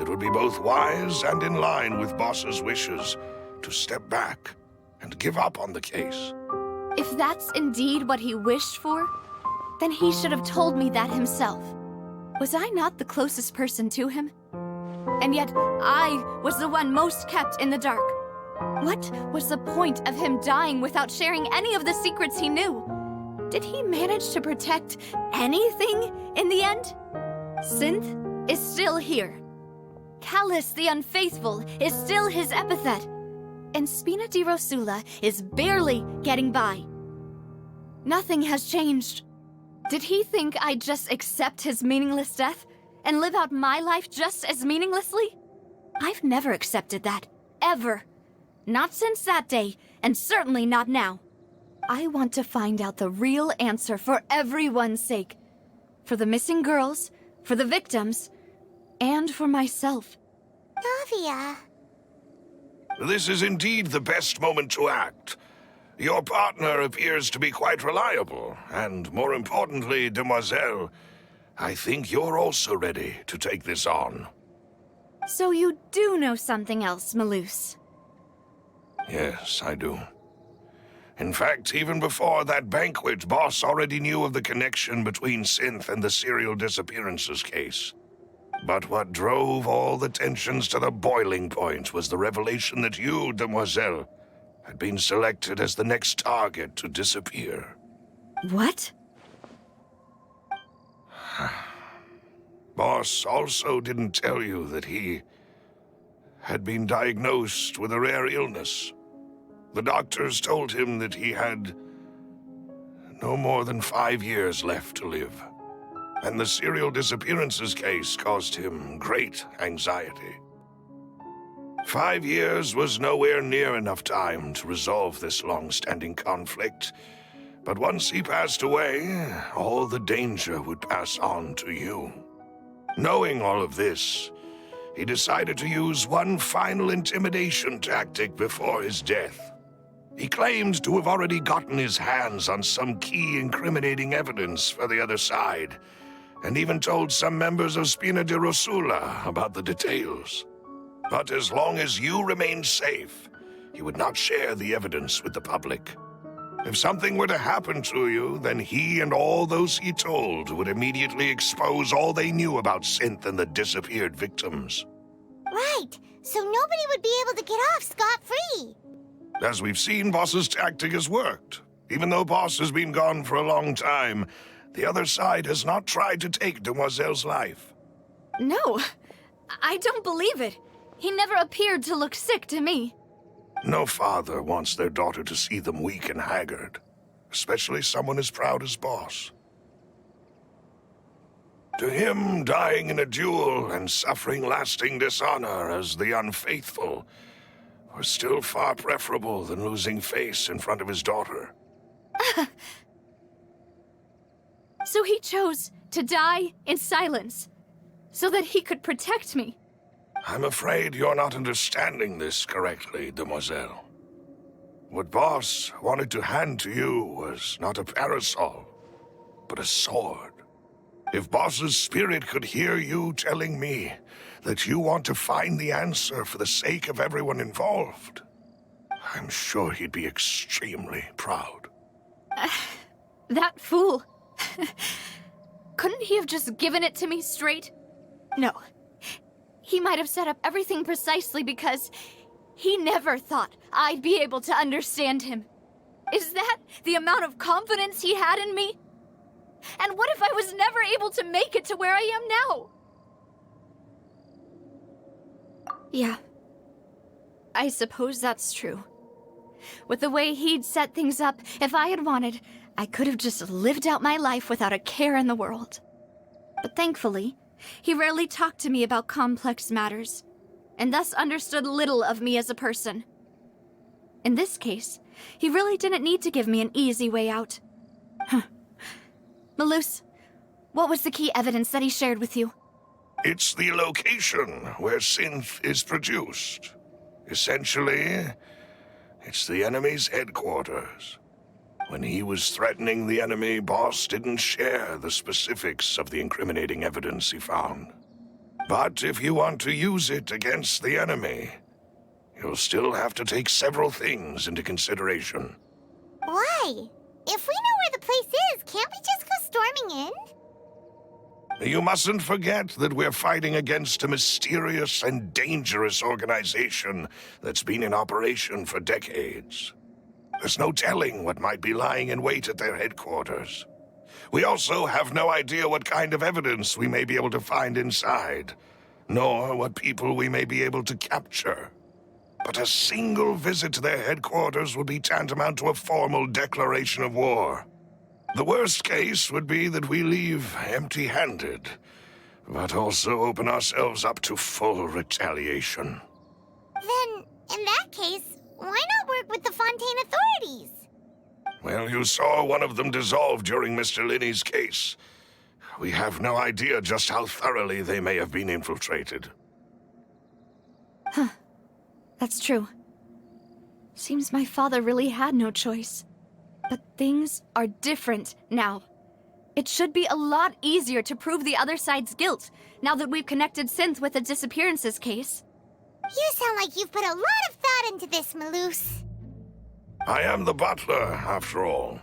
It would be both wise and in line with Boss's wishes to step back and give up on the case. If that's indeed what he wished for, then he should have told me that himself. Was I not the closest person to him? And yet, I was the one most kept in the dark. What was the point of him dying without sharing any of the secrets he knew? Did he manage to protect anything in the end? Synth is still here. Callus the Unfaithful is still his epithet. And Spina di Rosula is barely getting by. Nothing has changed. Did he think I'd just accept his meaningless death and live out my life just as meaninglessly? I've never accepted that. Ever. Not since that day, and certainly not now. I want to find out the real answer for everyone's sake. For the missing girls, for the victims, and for myself. Navia. This is indeed the best moment to act. Your partner appears to be quite reliable, and more importantly, Demoiselle, I think you're also ready to take this on. So you do know something else, Malus? Yes, I do. In fact, even before that banquet, Boss already knew of the connection between Synth and the serial disappearances case. But what drove all the tensions to the boiling point was the revelation that you, Demoiselle, had been selected as the next target to disappear. What? Boss also didn't tell you that he had been diagnosed with a rare illness. The doctors told him that he had no more than 5 years left to live. And the serial disappearances case caused him great anxiety. 5 years was nowhere near enough time to resolve this long-standing conflict. But once he passed away, all the danger would pass on to you. Knowing all of this, he decided to use one final intimidation tactic before his death. He claimed to have already gotten his hands on some key incriminating evidence for the other side, and even told some members of Spina di Rosula about the details. But as long as you remained safe, he would not share the evidence with the public. If something were to happen to you, then he and all those he told would immediately expose all they knew about Synth and the disappeared victims. Right, so nobody would be able to get off scot-free. As we've seen, Boss's tactic has worked. Even though Boss has been gone for a long time, the other side has not tried to take Demoiselle's life. No, I don't believe it. He never appeared to look sick to me. No father wants their daughter to see them weak and haggard, especially someone as proud as Boss. To him, dying in a duel and suffering lasting dishonor as the Unfaithful were still far preferable than losing face in front of his daughter. So he chose to die in silence, so that he could protect me. I'm afraid you're not understanding this correctly, Demoiselle. What Boss wanted to hand to you was not a parasol, but a sword. If Boss's spirit could hear you telling me that you want to find the answer for the sake of everyone involved, I'm sure he'd be extremely proud. That fool. Couldn't he have just given it to me straight? No. He might have set up everything precisely because he never thought I'd be able to understand him. Is that the amount of confidence he had in me? And what if I was never able to make it to where I am now? Yeah. I suppose that's true. With the way he'd set things up, if I had wanted, I could have just lived out my life without a care in the world. But thankfully, he rarely talked to me about complex matters, and thus understood little of me as a person. In this case, he really didn't need to give me an easy way out. Malus, what was the key evidence that he shared with you? It's the location where Synth is produced. Essentially, it's the enemy's headquarters. When he was threatening the enemy, Boss didn't share the specifics of the incriminating evidence he found. But if you want to use it against the enemy, you'll still have to take several things into consideration. Why? If we know where the place is, can't we just go storming in? You mustn't forget that we're fighting against a mysterious and dangerous organization that's been in operation for decades. There's no telling what might be lying in wait at their headquarters. We also have no idea what kind of evidence we may be able to find inside, nor what people we may be able to capture. But a single visit to their headquarters would be tantamount to a formal declaration of war. The worst case would be that we leave empty-handed, but also open ourselves up to full retaliation. Then, in that case, why not work with the Fontaine authorities? Well, you saw one of them dissolve during Mr. Linney's case. We have no idea just how thoroughly they may have been infiltrated. That's true. Seems my father really had no choice. But things are different now. It should be a lot easier to prove the other side's guilt, now that we've connected Synth with the disappearances case. You sound like you've put a lot of thought into this, Malus. I am the butler, after all.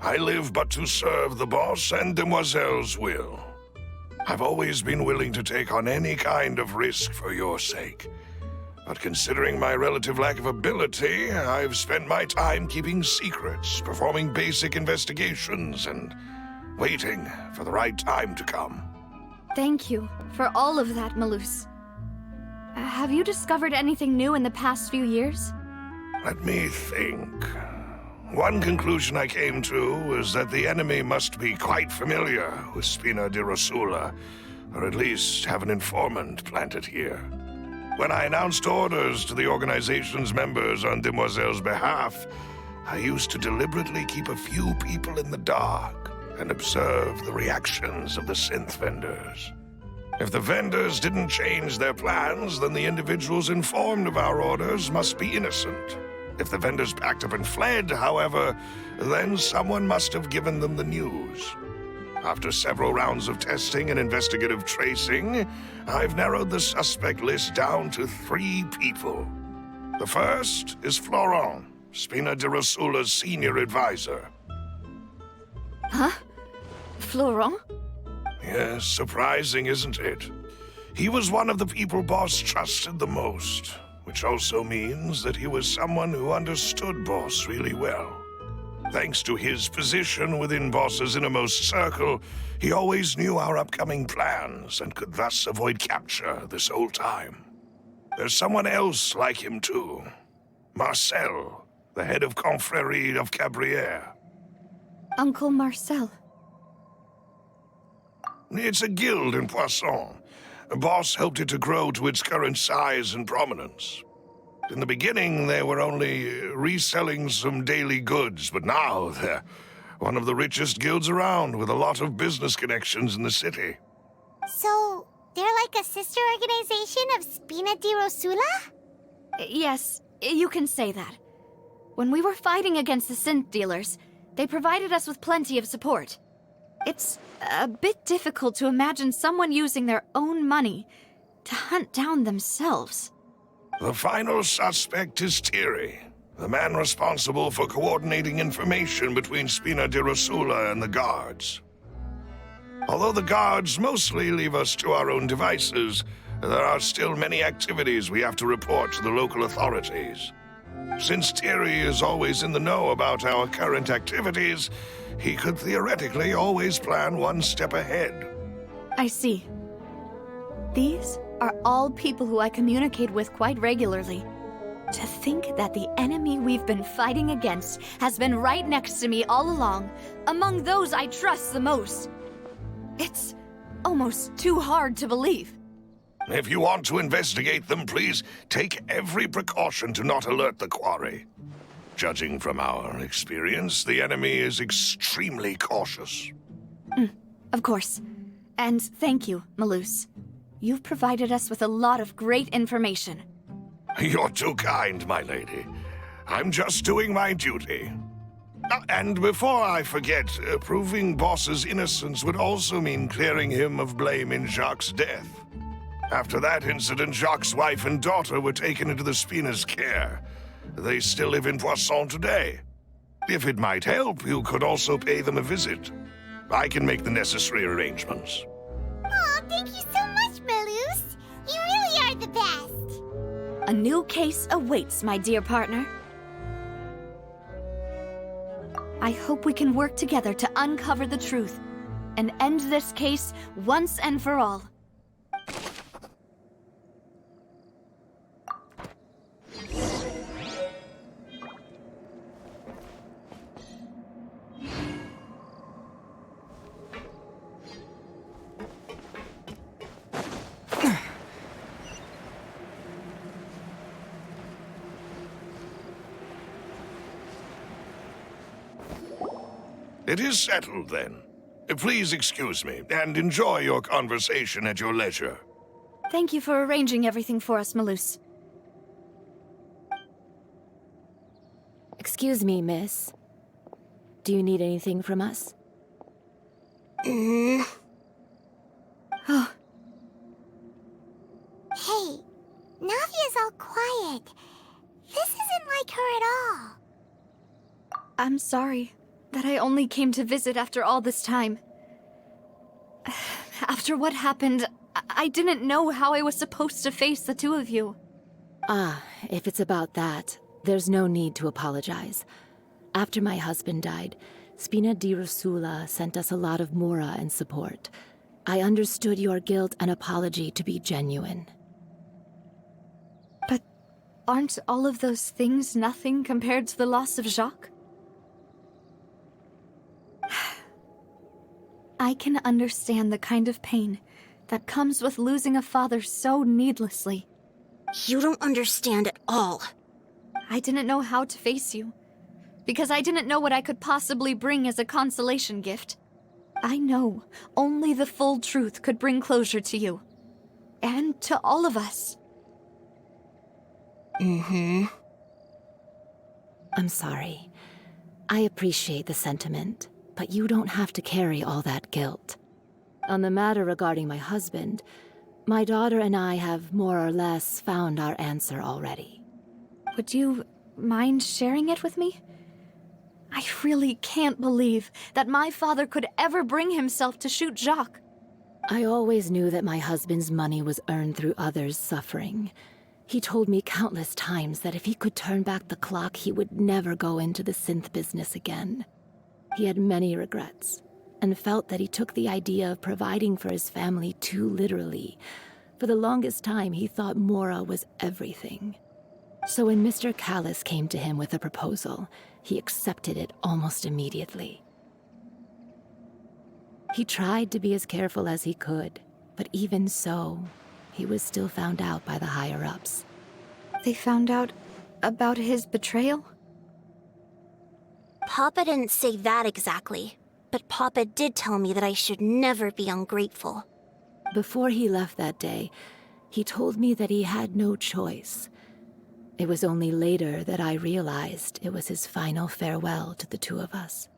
I live but to serve the boss and Demoiselle's will. I've always been willing to take on any kind of risk for your sake. But considering my relative lack of ability, I've spent my time keeping secrets, performing basic investigations, and waiting for the right time to come. Thank you for all of that, Malus. Have you discovered anything new in the past few years? Let me think. One conclusion I came to was that the enemy must be quite familiar with Spina di Rosula, or at least have an informant planted here. When I announced orders to the organization's members on Demoiselle's behalf, I used to deliberately keep a few people in the dark and observe the reactions of the synth vendors. If the vendors didn't change their plans, then the individuals informed of our orders must be innocent. If the vendors packed up and fled, however, then someone must have given them the news. After several rounds of testing and investigative tracing, I've narrowed the suspect list down to 3 people. The first is Florent, Spina di Rosula's senior advisor. Huh? Florent? Yes, surprising, isn't it? He was one of the people Boss trusted the most, which also means that he was someone who understood Boss really well. Thanks to his position within Boss's innermost circle, he always knew our upcoming plans and could thus avoid capture this whole time. There's someone else like him too. Marcel, the head of Confrérie of Cabrières. Uncle Marcel. It's a guild in Poisson. Boss helped it to grow to its current size and prominence. In the beginning, they were only reselling some daily goods, but now they're one of the richest guilds around, with a lot of business connections in the city. So, they're like a sister organization of Spina di Rosula? Yes, you can say that. When we were fighting against the synth dealers, they provided us with plenty of support. It's a bit difficult to imagine someone using their own money to hunt down themselves. The final suspect is Thierry, the man responsible for coordinating information between Spina di Rosula and the guards. Although the guards mostly leave us to our own devices, there are still many activities we have to report to the local authorities. Since Thierry is always in the know about our current activities, he could theoretically always plan one step ahead. I see. These are all people who I communicate with quite regularly. To think that the enemy we've been fighting against has been right next to me all along, among those I trust the most. It's almost too hard to believe. If you want to investigate them, please take every precaution to not alert the quarry. Judging from our experience, the enemy is extremely cautious. Of course. And thank you, Malus. You've provided us with a lot of great information. You're too kind, my lady. I'm just doing my duty. And before I forget, proving Boss's innocence would also mean clearing him of blame in Jacques' death. After that incident, Jacques' wife and daughter were taken into the Spina's care. They still live in Poisson today. If it might help, you could also pay them a visit. I can make the necessary arrangements. Thank you so much, Malus. You really are the best. A new case awaits, my dear partner. I hope we can work together to uncover the truth and end this case once and for all. It is settled, then. Please excuse me, and enjoy your conversation at your leisure. Thank you for arranging everything for us, Malus. Excuse me, miss. Do you need anything from us? Oh, Hey, Navia's all quiet. This isn't like her at all. I'm sorry that I only came to visit after all this time. After what happened, I didn't know how I was supposed to face the two of you. Ah, if it's about that, there's no need to apologize. After my husband died, Spina di Rosula sent us a lot of mora and support. I understood your guilt and apology to be genuine. But aren't all of those things nothing compared to the loss of Jacques? I can understand the kind of pain that comes with losing a father so needlessly. You don't understand at all. I didn't know how to face you, because I didn't know what I could possibly bring as a consolation gift. I know only the full truth could bring closure to you, and to all of us. I'm sorry. I appreciate the sentiment, but you don't have to carry all that guilt. On the matter regarding my husband, my daughter and I have more or less found our answer already. Would you mind sharing it with me? I really can't believe that my father could ever bring himself to shoot Jacques. I always knew that my husband's money was earned through others' suffering. He told me countless times that if he could turn back the clock, he would never go into the synth business again. He had many regrets, and felt that he took the idea of providing for his family too literally. For the longest time, he thought Mora was everything. So when Mr. Callis came to him with a proposal, he accepted it almost immediately. He tried to be as careful as he could, but even so, he was still found out by the higher-ups. They found out about his betrayal? Papa didn't say that exactly, but Papa did tell me that I should never be ungrateful. Before he left that day, he told me that he had no choice. It was only later that I realized it was his final farewell to the two of us.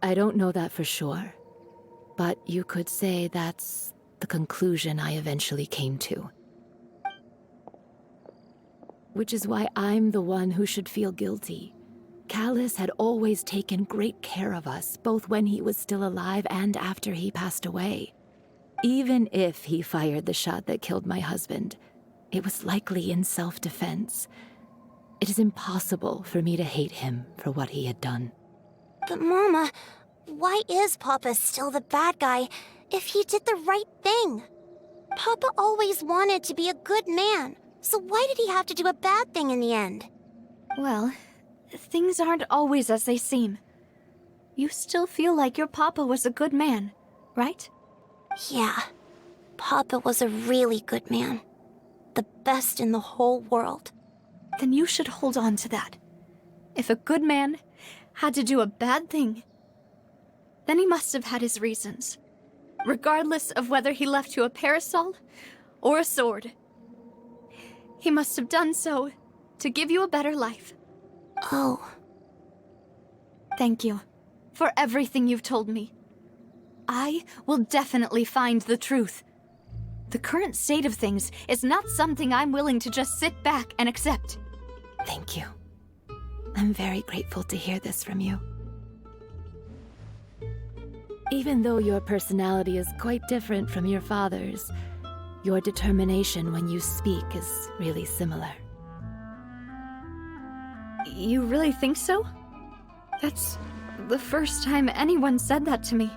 I don't know that for sure, but you could say that's the conclusion I eventually came to. Which is why I'm the one who should feel guilty. Callis had always taken great care of us, both when he was still alive and after he passed away. Even if he fired the shot that killed my husband, it was likely in self-defense. It is impossible for me to hate him for what he had done. But Mama, why is Papa still the bad guy if he did the right thing? Papa always wanted to be a good man, so why did he have to do a bad thing in the end? Well, things aren't always as they seem. You still feel like your papa was a good man, right? Yeah, Papa was a really good man. The best in the whole world. Then you should hold on to that. If a good man had to do a bad thing, then he must have had his reasons. Regardless of whether he left you a parasol or a sword. He must have done so to give you a better life. Oh. Thank you for everything you've told me. I will definitely find the truth. The current state of things is not something I'm willing to just sit back and accept. Thank you. I'm very grateful to hear this from you. Even though your personality is quite different from your father's, your determination when you speak is really similar. You really think so? That's the first time anyone said that to me.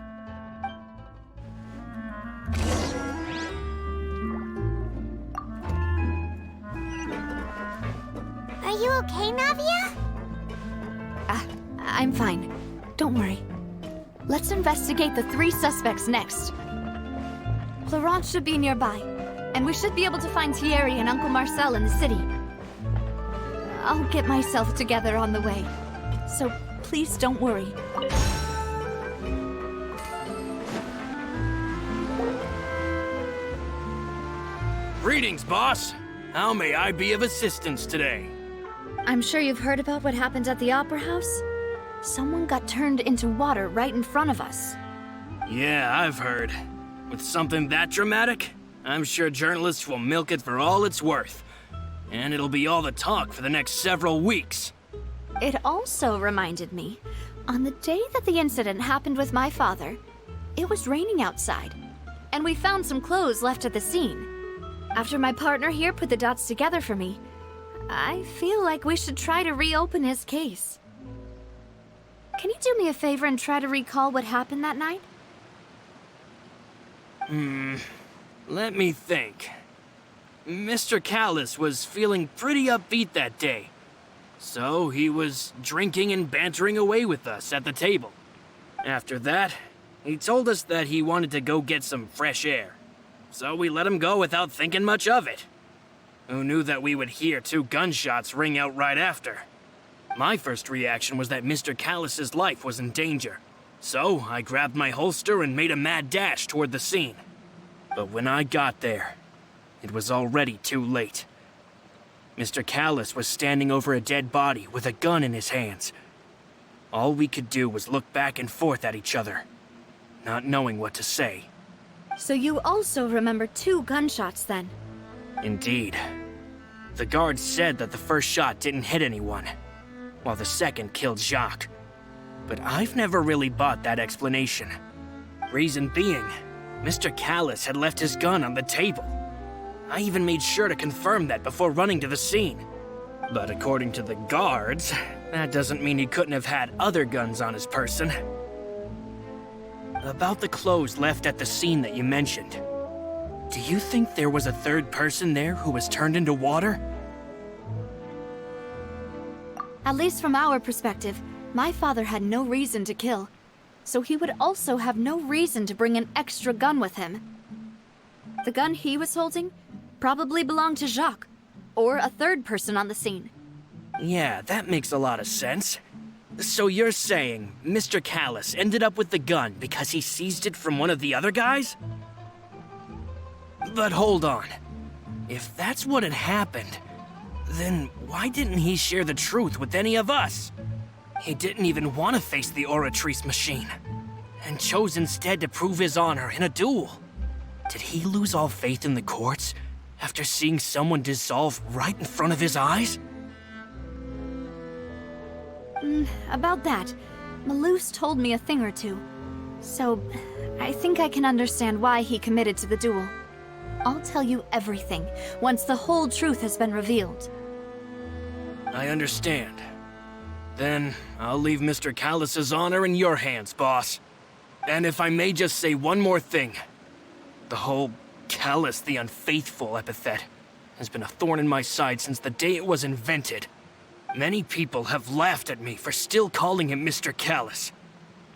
Are you okay, Navia? I'm fine. Don't worry. Let's investigate the 3 suspects next. Florence should be nearby, and we should be able to find Thierry and Uncle Marcel in the city. I'll get myself together on the way, so please don't worry. Greetings, boss. How may I be of assistance today? I'm sure you've heard about what happened at the Opera House. Someone got turned into water right in front of us. Yeah, I've heard. With something that dramatic, I'm sure journalists will milk it for all it's worth. And it'll be all the talk for the next several weeks. It also reminded me, on the day that the incident happened with my father, it was raining outside, and we found some clothes left at the scene. After my partner here put the dots together for me, I feel like we should try to reopen his case. Can you do me a favor and try to recall what happened that night? Let me think. Mr. Callis was feeling pretty upbeat that day. So he was drinking and bantering away with us at the table. After that, he told us that he wanted to go get some fresh air. So we let him go without thinking much of it. Who knew that we would hear 2 gunshots ring out right after? My first reaction was that Mr. Callis's life was in danger. So I grabbed my holster and made a mad dash toward the scene. But when I got there, it was already too late. Mr. Callis was standing over a dead body with a gun in his hands. All we could do was look back and forth at each other, not knowing what to say. So you also remember 2 gunshots then? Indeed. The guard said that the first shot didn't hit anyone, while the second killed Jacques. But I've never really bought that explanation. Reason being, Mr. Callis had left his gun on the table. I even made sure to confirm that before running to the scene. But according to the guards, that doesn't mean he couldn't have had other guns on his person. About the clothes left at the scene that you mentioned, do you think there was a 3rd person there who was turned into water? At least from our perspective, my father had no reason to kill, so he would also have no reason to bring an extra gun with him. The gun he was holding probably belonged to Jacques, or a 3rd person on the scene. Yeah, that makes a lot of sense. So you're saying Mr. Callis ended up with the gun because he seized it from one of the other guys? But hold on. If that's what had happened, then why didn't he share the truth with any of us? He didn't even want to face the Oratrice machine, and chose instead to prove his honor in a duel. Did he lose all faith in the courts after seeing someone dissolve right in front of his eyes? About that, Malus told me a thing or two, so I think I can understand why he committed to the duel. I'll tell you everything once the whole truth has been revealed. I understand. Then I'll leave Mr. Callis's honor in your hands, boss. And if I may just say one more thing. The whole Callis the Unfaithful epithet has been a thorn in my side since the day it was invented. Many people have laughed at me for still calling him Mr. Callis,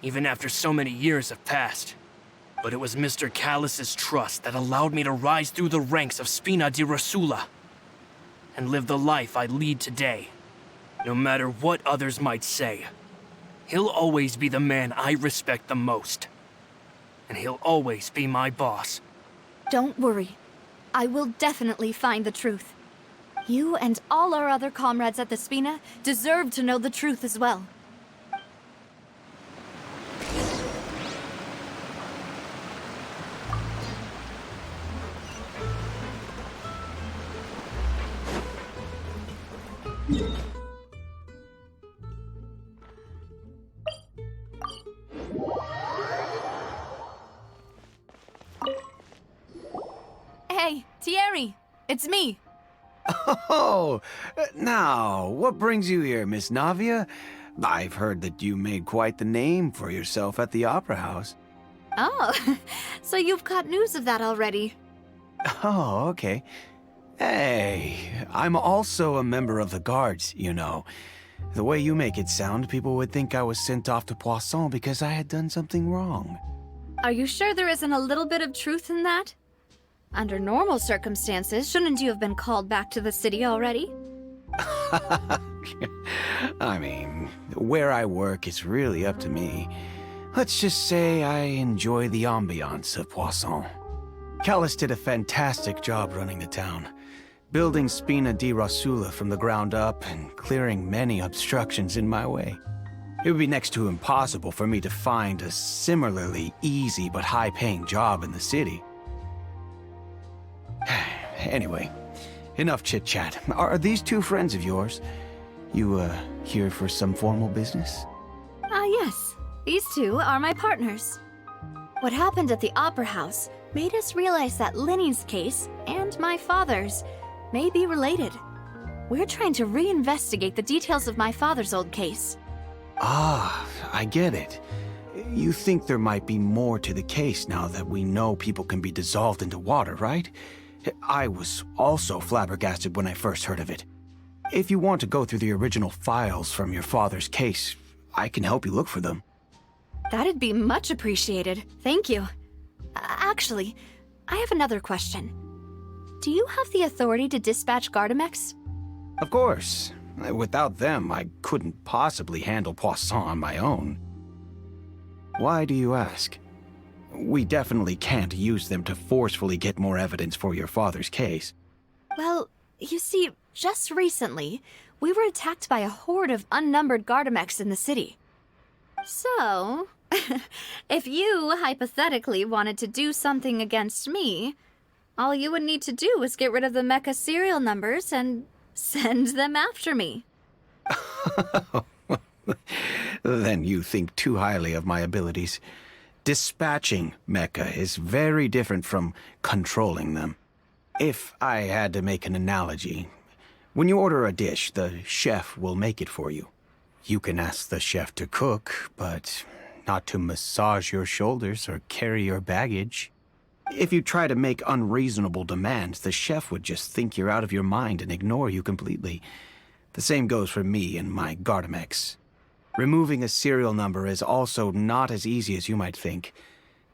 even after so many years have passed. But it was Mr. Callis's trust that allowed me to rise through the ranks of Spina di Rosula and live the life I lead today. No matter what others might say, he'll always be the man I respect the most. And he'll always be my boss. Don't worry. I will definitely find the truth. You and all our other comrades at the Spina deserve to know the truth as well. Thierry, it's me. Oh, now, what brings you here, Miss Navia? I've heard that you made quite the name for yourself at the Opera House. Oh, so you've got news of that already. Oh, okay. Hey, I'm also a member of the Guards, you know. The way you make it sound, people would think I was sent off to Poisson because I had done something wrong. Are you sure there isn't a little bit of truth in that? Under normal circumstances, shouldn't you have been called back to the city already? I mean, where I work is really up to me. Let's just say I enjoy the ambiance of Poisson. Callis did a fantastic job running the town, building Spina di Rosula from the ground up and clearing many obstructions in my way. It would be next to impossible for me to find a similarly easy but high-paying job in the city. Anyway, enough chit-chat. Are these two friends of yours? You, here for some formal business? Yes. These two are my partners. What happened at the Opera House made us realize that Linny's case and my father's may be related. We're trying to reinvestigate the details of my father's old case. Ah, I get it. You think there might be more to the case now that we know people can be dissolved into water, right? I was also flabbergasted when I first heard of it. If you want to go through the original files from your father's case, I can help you look for them. That'd be much appreciated. Thank you. Actually, I have another question. Do you have the authority to dispatch Gardamex? Of course. Without them, I couldn't possibly handle Poisson on my own. Why do you ask? We definitely can't use them to forcefully get more evidence for your father's case. Well, you see, just recently, we were attacked by a horde of unnumbered Gardamex in the city. So, if you hypothetically wanted to do something against me, all you would need to do is get rid of the mecha serial numbers and send them after me. Then you think too highly of my abilities. Dispatching mecha is very different from controlling them. If I had to make an analogy, when you order a dish, the chef will make it for you. You can ask the chef to cook, but not to massage your shoulders or carry your baggage. If you try to make unreasonable demands, the chef would just think you're out of your mind and ignore you completely. The same goes for me and my Gardamex. Removing a serial number is also not as easy as you might think.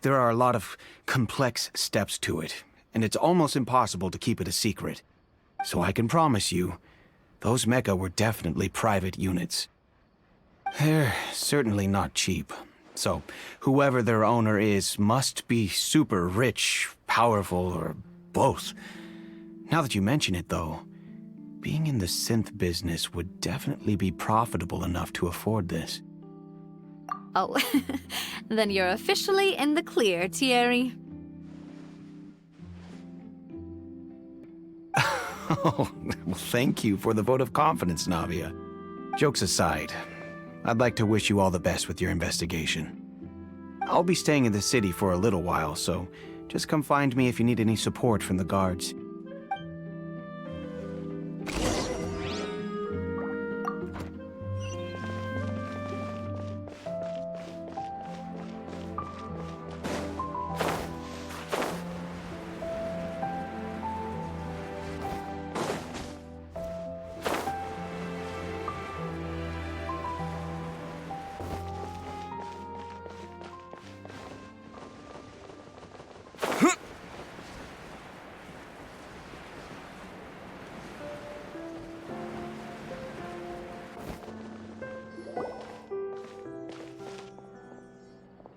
There are a lot of complex steps to it, and it's almost impossible to keep it a secret. So I can promise you, those mecha were definitely private units. They're certainly not cheap. So, whoever their owner is must be super rich, powerful, or both. Now that you mention it, though, being in the synth business would definitely be profitable enough to afford this. Oh, then you're officially in the clear, Thierry. Oh, well, thank you for the vote of confidence, Navia. Jokes aside, I'd like to wish you all the best with your investigation. I'll be staying in the city for a little while, so just come find me if you need any support from the guards.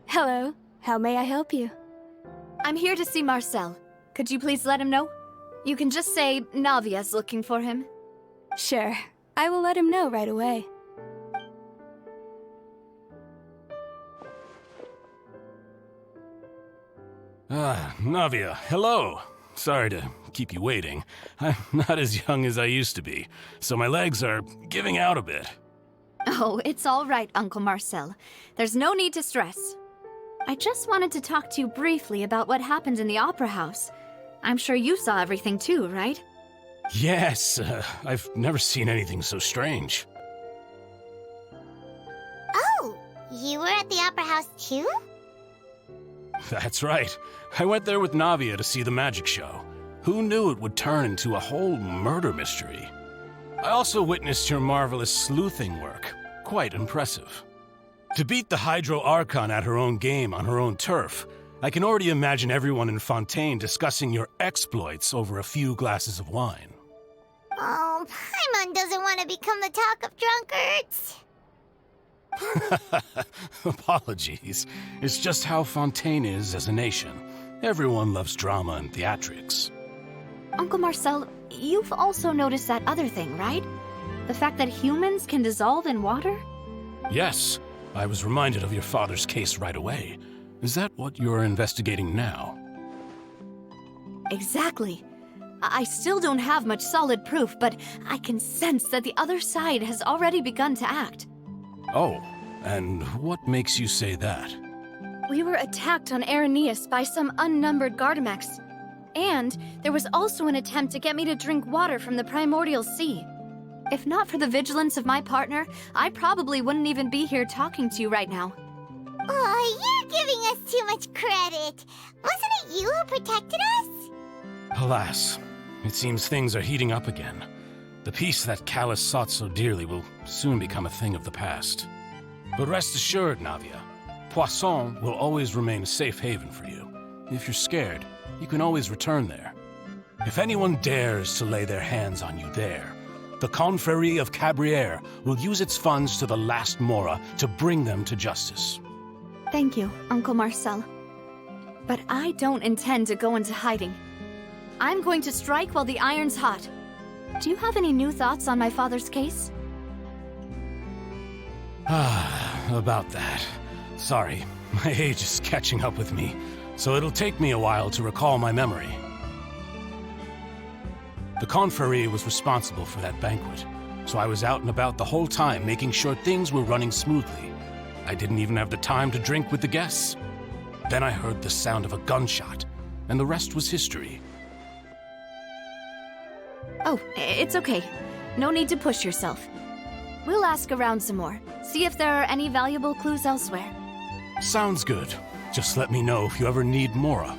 Hello. How may I help you? I'm here to see Marcel. Could you please let him know? You can just say Navia's looking for him. Sure. I will let him know right away. Navia, hello. Sorry to keep you waiting. I'm not as young as I used to be, so my legs are giving out a bit. Oh, it's all right, Uncle Marcel. There's no need to stress. I just wanted to talk to you briefly about what happened in the Opera House. I'm sure you saw everything too, right? Yes, I've never seen anything so strange. Oh, you were at the Opera House too? That's right. I went there with Navia to see the magic show. Who knew it would turn into a whole murder mystery? I also witnessed your marvelous sleuthing work. Quite impressive. To beat the Hydro Archon at her own game on her own turf, I can already imagine everyone in Fontaine discussing your exploits over a few glasses of wine. Oh, Paimon doesn't want to become the talk of drunkards. Apologies. It's just how Fontaine is as a nation. Everyone loves drama and theatrics. Uncle Marcel, you've also noticed that other thing, right? The fact that humans can dissolve in water? Yes, I was reminded of your father's case right away. Is that what you're investigating now? Exactly. I still don't have much solid proof, but I can sense that the other side has already begun to act. Oh, and what makes you say that? We were attacked on Araneus by some unnumbered Gardamex. And there was also an attempt to get me to drink water from the primordial sea. If not for the vigilance of my partner, I probably wouldn't even be here talking to you right now. Oh, you're giving us too much credit. Wasn't it you who protected us? Alas, it seems things are heating up again. The peace that Callus sought so dearly will soon become a thing of the past. But rest assured, Navia, Poisson will always remain a safe haven for you. If you're scared, you can always return there. If anyone dares to lay their hands on you there, the Confrérie of Cabrières will use its funds to the last Mora to bring them to justice. Thank you, Uncle Marcel. But I don't intend to go into hiding. I'm going to strike while the iron's hot. Do you have any new thoughts on my father's case? About that. Sorry, my age is catching up with me, so it'll take me a while to recall my memory. The Confrérie was responsible for that banquet, so I was out and about the whole time making sure things were running smoothly. I didn't even have the time to drink with the guests. Then I heard the sound of a gunshot, and the rest was history. Oh, it's okay. No need to push yourself. We'll ask around some more, see if there are any valuable clues elsewhere. Sounds good. Just let me know if you ever need Mora.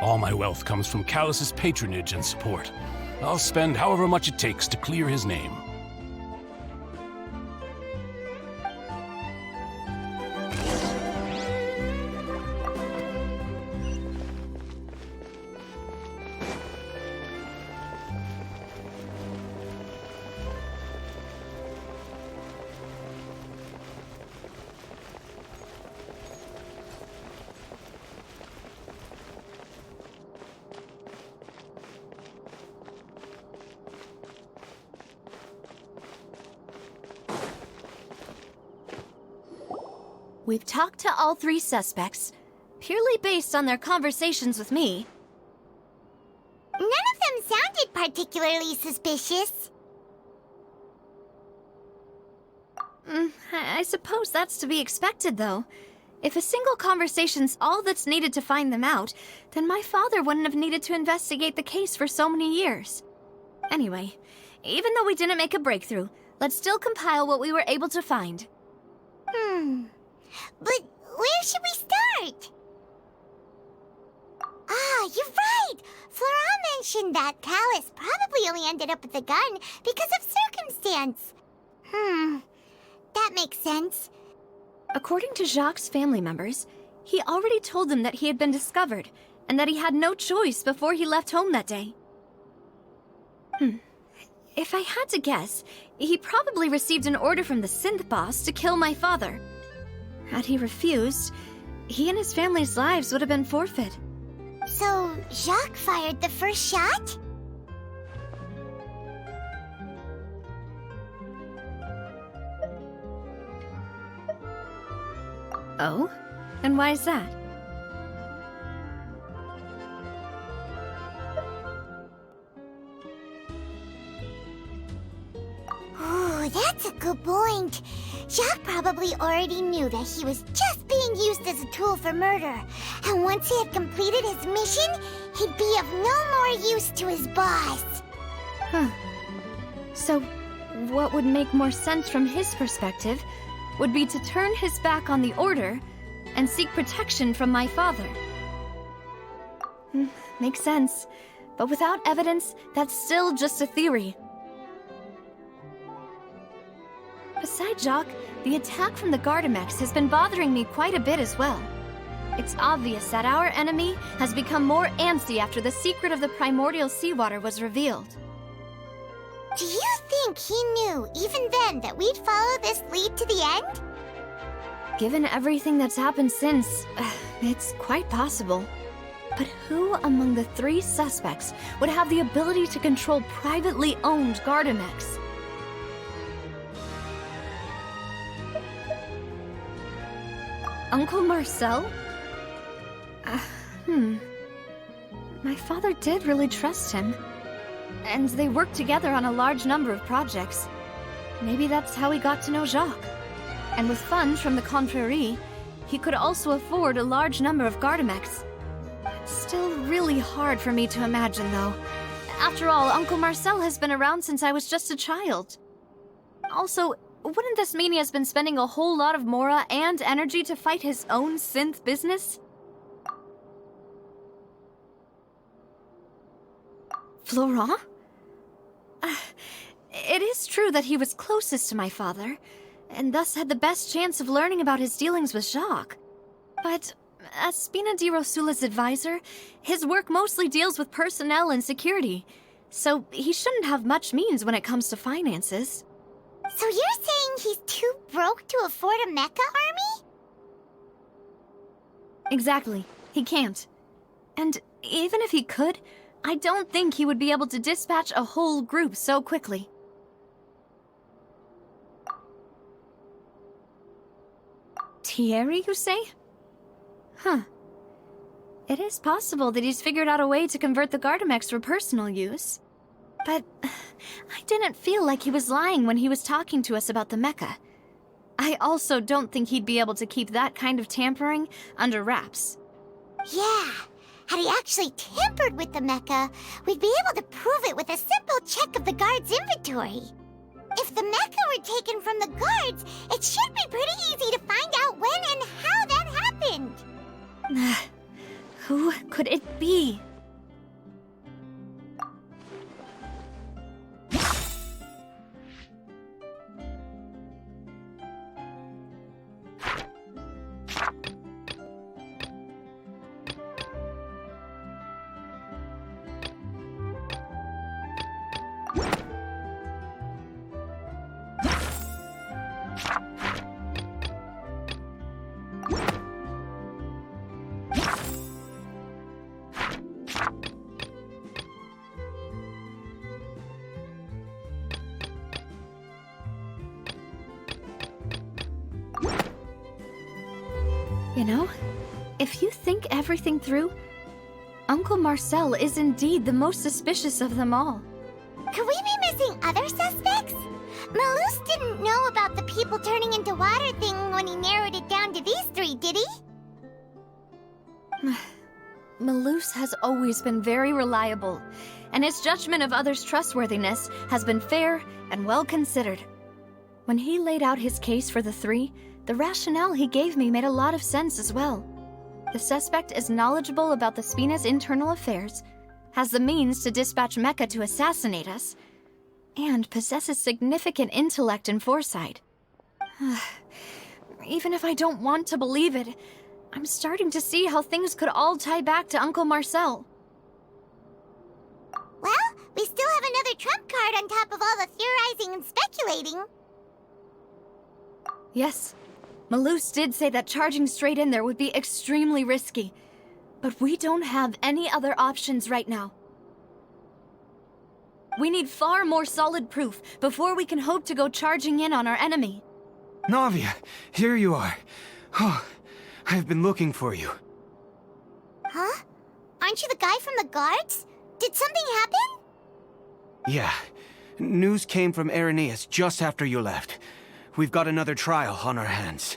All my wealth comes from Callus's patronage and support. I'll spend however much it takes to clear his name. We've talked to all three suspects, purely based on their conversations with me. None of them sounded particularly suspicious. I suppose that's to be expected, though. If a single conversation's all that's needed to find them out, then my father wouldn't have needed to investigate the case for so many years. Anyway, even though we didn't make a breakthrough, let's still compile what we were able to find. But where should we start? Ah, you're right! Flora mentioned that Callus probably only ended up with the gun because of circumstance. That makes sense. According to Jacques' family members, he already told them that he had been discovered, and that he had no choice before he left home that day. If I had to guess, he probably received an order from the synth boss to kill my father. Had he refused, he and his family's lives would have been forfeit. So, Jacques fired the first shot? Oh? And why is that? Oh, that's a good point. Jacques probably already knew that he was just being being used as a tool for murder. And once he had completed his mission, he'd be of no more use to his boss. Huh. So, what would make more sense from his perspective would be to turn his back on the Order and seek protection from my father. Makes sense. But without evidence, that's still just a theory. Besides Jacques, the attack from the Gardamex has been bothering me quite a bit as well. It's obvious that our enemy has become more antsy after the secret of the primordial seawater was revealed. Do you think he knew, even then, that we'd follow this lead to the end? Given everything that's happened since, it's quite possible. But who among the 3 suspects would have the ability to control privately owned Gardamex? Uncle Marcel? My father did really trust him. And they worked together on a large number of projects. Maybe that's how he got to know Jacques. And with funds from the Confrérie, he could also afford a large number of Gardamex. It's still really hard for me to imagine, though. After all, Uncle Marcel has been around since I was just a child. Also, wouldn't this mean he has been spending a whole lot of mora and energy to fight his own synth business? Florent? It is true that he was closest to my father, and thus had the best chance of learning about his dealings with Jacques. But as Spina di Rosula's advisor, his work mostly deals with personnel and security, so he shouldn't have much means when it comes to finances. So you're saying he's too broke to afford a mecha army? Exactly. He can't. And even if he could, I don't think he would be able to dispatch a whole group so quickly. Thierry, you say? Huh. It is possible that he's figured out a way to convert the Gardamex for personal use. But I didn't feel like he was lying when he was talking to us about the mecha. I also don't think he'd be able to keep that kind of tampering under wraps. Yeah. Had he actually tampered with the mecha, we'd be able to prove it with a simple check of the guard's inventory. If the mecha were taken from the guards, it should be pretty easy to find out when and how that happened. Who could it be? You know, if you think everything through, Uncle Marcel is indeed the most suspicious of them all. Could we be missing other suspects? Malus didn't know about the people turning into water thing when he narrowed it down to these 3, did he? Malus has always been very reliable, and his judgment of others' trustworthiness has been fair and well considered. When he laid out his case for the 3, the rationale he gave me made a lot of sense as well. The suspect is knowledgeable about the Spina's internal affairs, has the means to dispatch Mecha to assassinate us, and possesses significant intellect and foresight. Even if I don't want to believe it, I'm starting to see how things could all tie back to Uncle Marcel. Well, we still have another trump card on top of all the theorizing and speculating. Yes, Malus did say that charging straight in there would be extremely risky, but we don't have any other options right now. We need far more solid proof before we can hope to go charging in on our enemy. Navia, here you are. Oh, I've been looking for you. Huh? Aren't you the guy from the guards? Did something happen? Yeah. News came from Irenaeus just after you left. We've got another trial on our hands.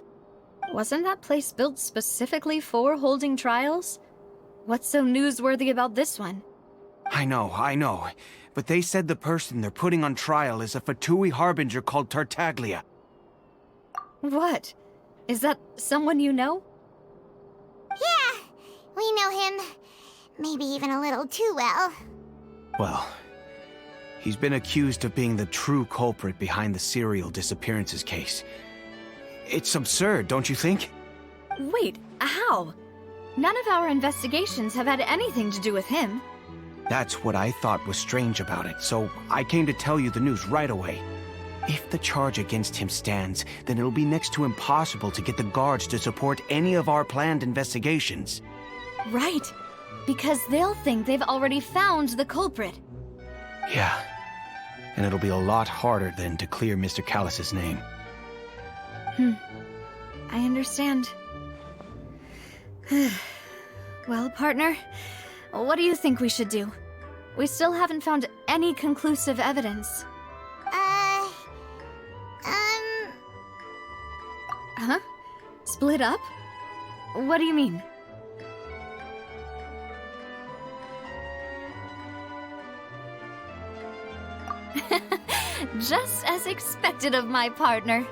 Wasn't that place built specifically for holding trials? What's so newsworthy about this one? I know. But they said the person they're putting on trial is a Fatui harbinger called Tartaglia. What? Is that someone you know? Yeah, we know him. Maybe even a little too well. Well, he's been accused of being the true culprit behind the serial disappearances case. It's absurd, don't you think? Wait, how? None of our investigations have had anything to do with him. That's what I thought was strange about it, so I came to tell you the news right away. If the charge against him stands, then it'll be next to impossible to get the guards to support any of our planned investigations. Right, because they'll think they've already found the culprit. Yeah, and it'll be a lot harder then to clear Mr. Callus's name. I understand. Well, partner, what do you think we should do? We still haven't found any conclusive evidence. Huh? Split up? What do you mean? Just as expected of my partner.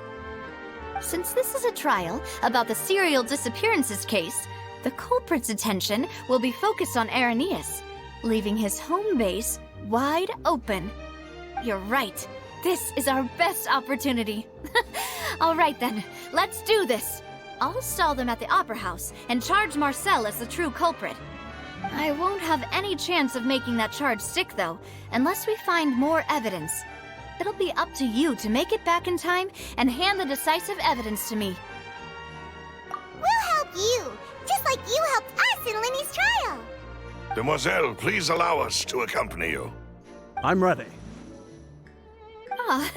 Since this is a trial about the serial disappearances case, the culprit's attention will be focused on Irenaeus, leaving his home base wide open. You're right. This is our best opportunity. All right then, let's do this. I'll stall them at the Opera House and charge Marcel as the true culprit. I won't have any chance of making that charge stick, though, unless we find more evidence. It'll be up to you to make it back in time and hand the decisive evidence to me. We'll help you, just like you helped us in Linny's trial. Demoiselle, please allow us to accompany you. I'm ready. Ah,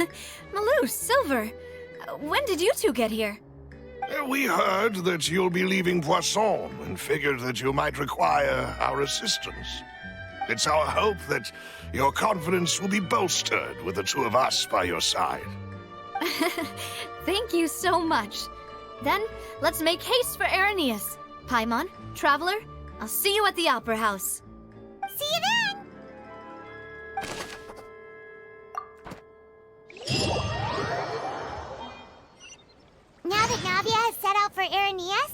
Malou, Silver, when did you two get here? We heard that you'll be leaving Poisson and figured that you might require our assistance. It's our hope that your confidence will be bolstered with the two of us by your side. Thank you so much. Then, let's make haste for Irenaeus. Paimon, Traveler, I'll see you at the Opera House. See you then! Now that Navia has set out for Irenaeus,